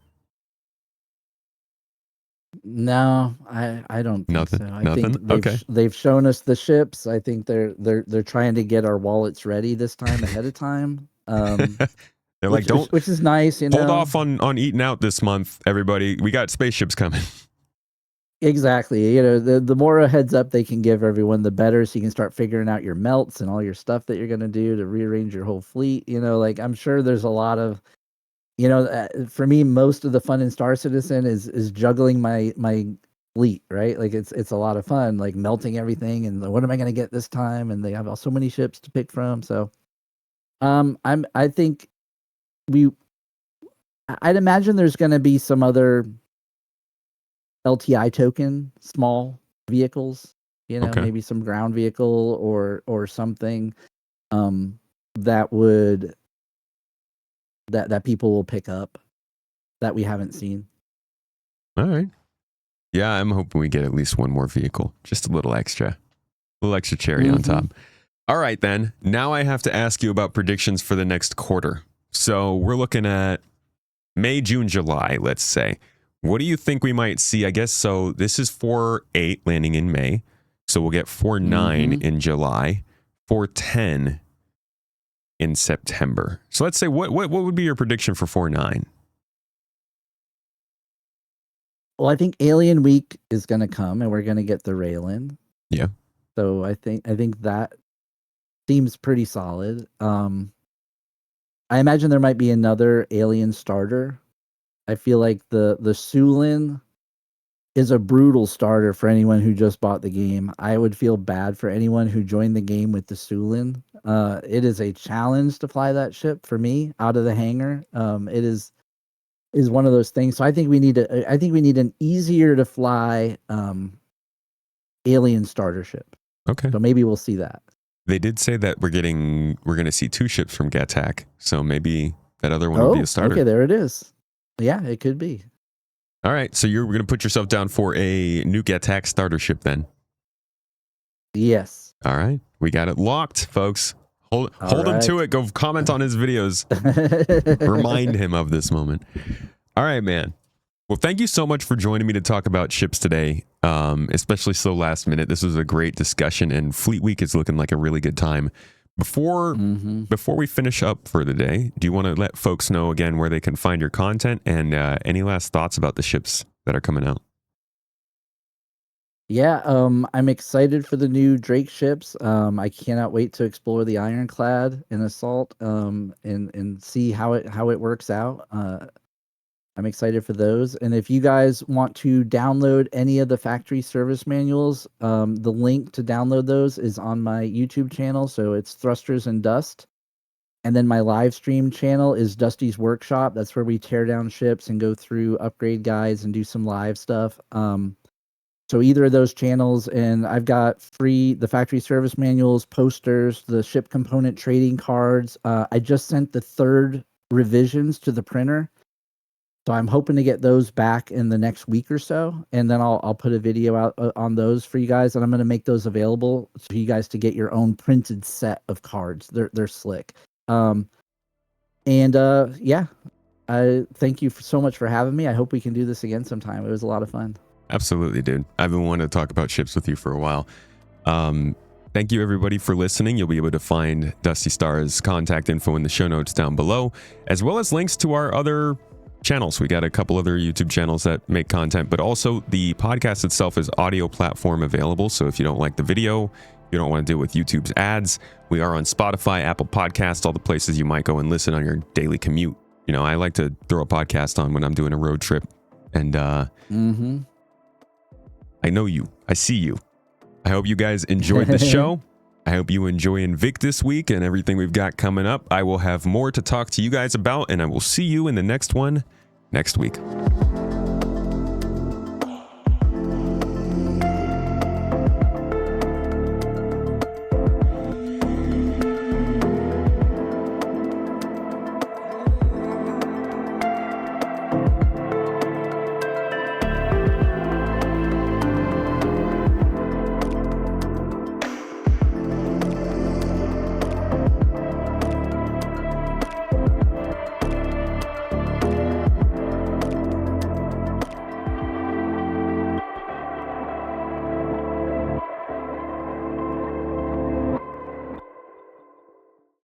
S3: No, I don't think
S2: Nothing?
S3: so. I
S2: Nothing?
S3: think
S2: Okay.
S3: they've shown us the ships. I think they're trying to get our wallets ready this time ahead of time.
S2: They're like, don't
S3: which is nice, you
S2: hold
S3: know.
S2: off on eating out this month, everybody. We got spaceships coming.
S3: Exactly. You know, the more a heads up they can give everyone, the better. So you can start figuring out your melts and all your stuff that you're going to do to rearrange your whole fleet. You know, like I'm sure there's a lot of, you know, for me, most of the fun in Star Citizen is juggling my fleet, right? Like it's a lot of fun, like melting everything and what am I going to get this time? And they have so many ships to pick from. So, I think I'd imagine there's going to be some other LTI token, small vehicles, you know,
S2: Okay.
S3: maybe some ground vehicle or something that would that people will pick up that we haven't seen.
S2: All right. Yeah, I'm hoping we get at least one more vehicle. Just a little extra cherry on top. All right, then. Now I have to ask you about predictions for the next quarter. So we're looking at May, June, July, let's say. What do you think we might see? I guess so. This is 4.8 landing in May. So we'll get 4.9 in July, 4.10 in September. So let's say what would be your prediction for 4.9?
S3: Well, I think Alien Week is going to come and we're going to get the Raylan.
S2: Yeah.
S3: So I think that seems pretty solid. I imagine there might be another Alien starter. I feel like the Sulin is a brutal starter for anyone who just bought the game. I would feel bad for anyone who joined the game with the Sulin. It is a challenge to fly that ship for me out of the hangar. It is one of those things. So I think we need an easier to fly Alien starter ship.
S2: Okay.
S3: So maybe we'll see that.
S2: They did say that we're going to see 2 ships from Gattac. So maybe that other one will be a starter.
S3: Okay, there it is. Yeah, it could be.
S2: All right, so you're going to put yourself down for a Nuke Attack starter ship then?
S3: Yes.
S2: All right, we got it locked, folks. Hold him to it. Go comment on his videos. Remind him of this moment. All right, man. Well, thank you so much for joining me to talk about ships today, especially so last minute. This was a great discussion, and Fleet Week is looking like a really good time. Before we finish up for the day, do you want to let folks know again where they can find your content and any last thoughts about the ships that are coming out?
S3: Yeah, I'm excited for the new Drake ships. I cannot wait to explore the Ironclad and Assault and see how it works out. I'm excited for those. And if you guys want to download any of the factory service manuals, the link to download those is on my YouTube channel. So it's Thrusters and Dust. And then my live stream channel is Dusty's Workshop. That's where we tear down ships and go through upgrade guides and do some live stuff. So either of those channels, and I've got the factory service manuals, posters, the ship component trading cards. I just sent the 3rd revisions to the printer. So I'm hoping to get those back in the next week or so, and then I'll put a video out on those for you guys, and I'm going to make those available for you guys to get your own printed set of cards. They're slick. Yeah, I thank you so much for having me. I hope we can do this again sometime. It was a lot of fun.
S2: Absolutely, dude. I've been wanting to talk about ships with you for a while. Thank you, everybody, for listening. You'll be able to find Dusty Star's contact info in the show notes down below, as well as links to our other channels. We got a couple other YouTube channels that make content, but also the podcast itself is audio platform available. So if you don't like the video, you don't want to deal with YouTube's ads, we are on Spotify, Apple Podcasts, all the places you might go and listen on your daily commute. You know, I like to throw a podcast on when I'm doing a road trip, and I know you. I see you. I hope you guys enjoyed the show. I hope you enjoy Invictus week and everything we've got coming up. I will have more to talk to you guys about, and I will see you in the next one next week.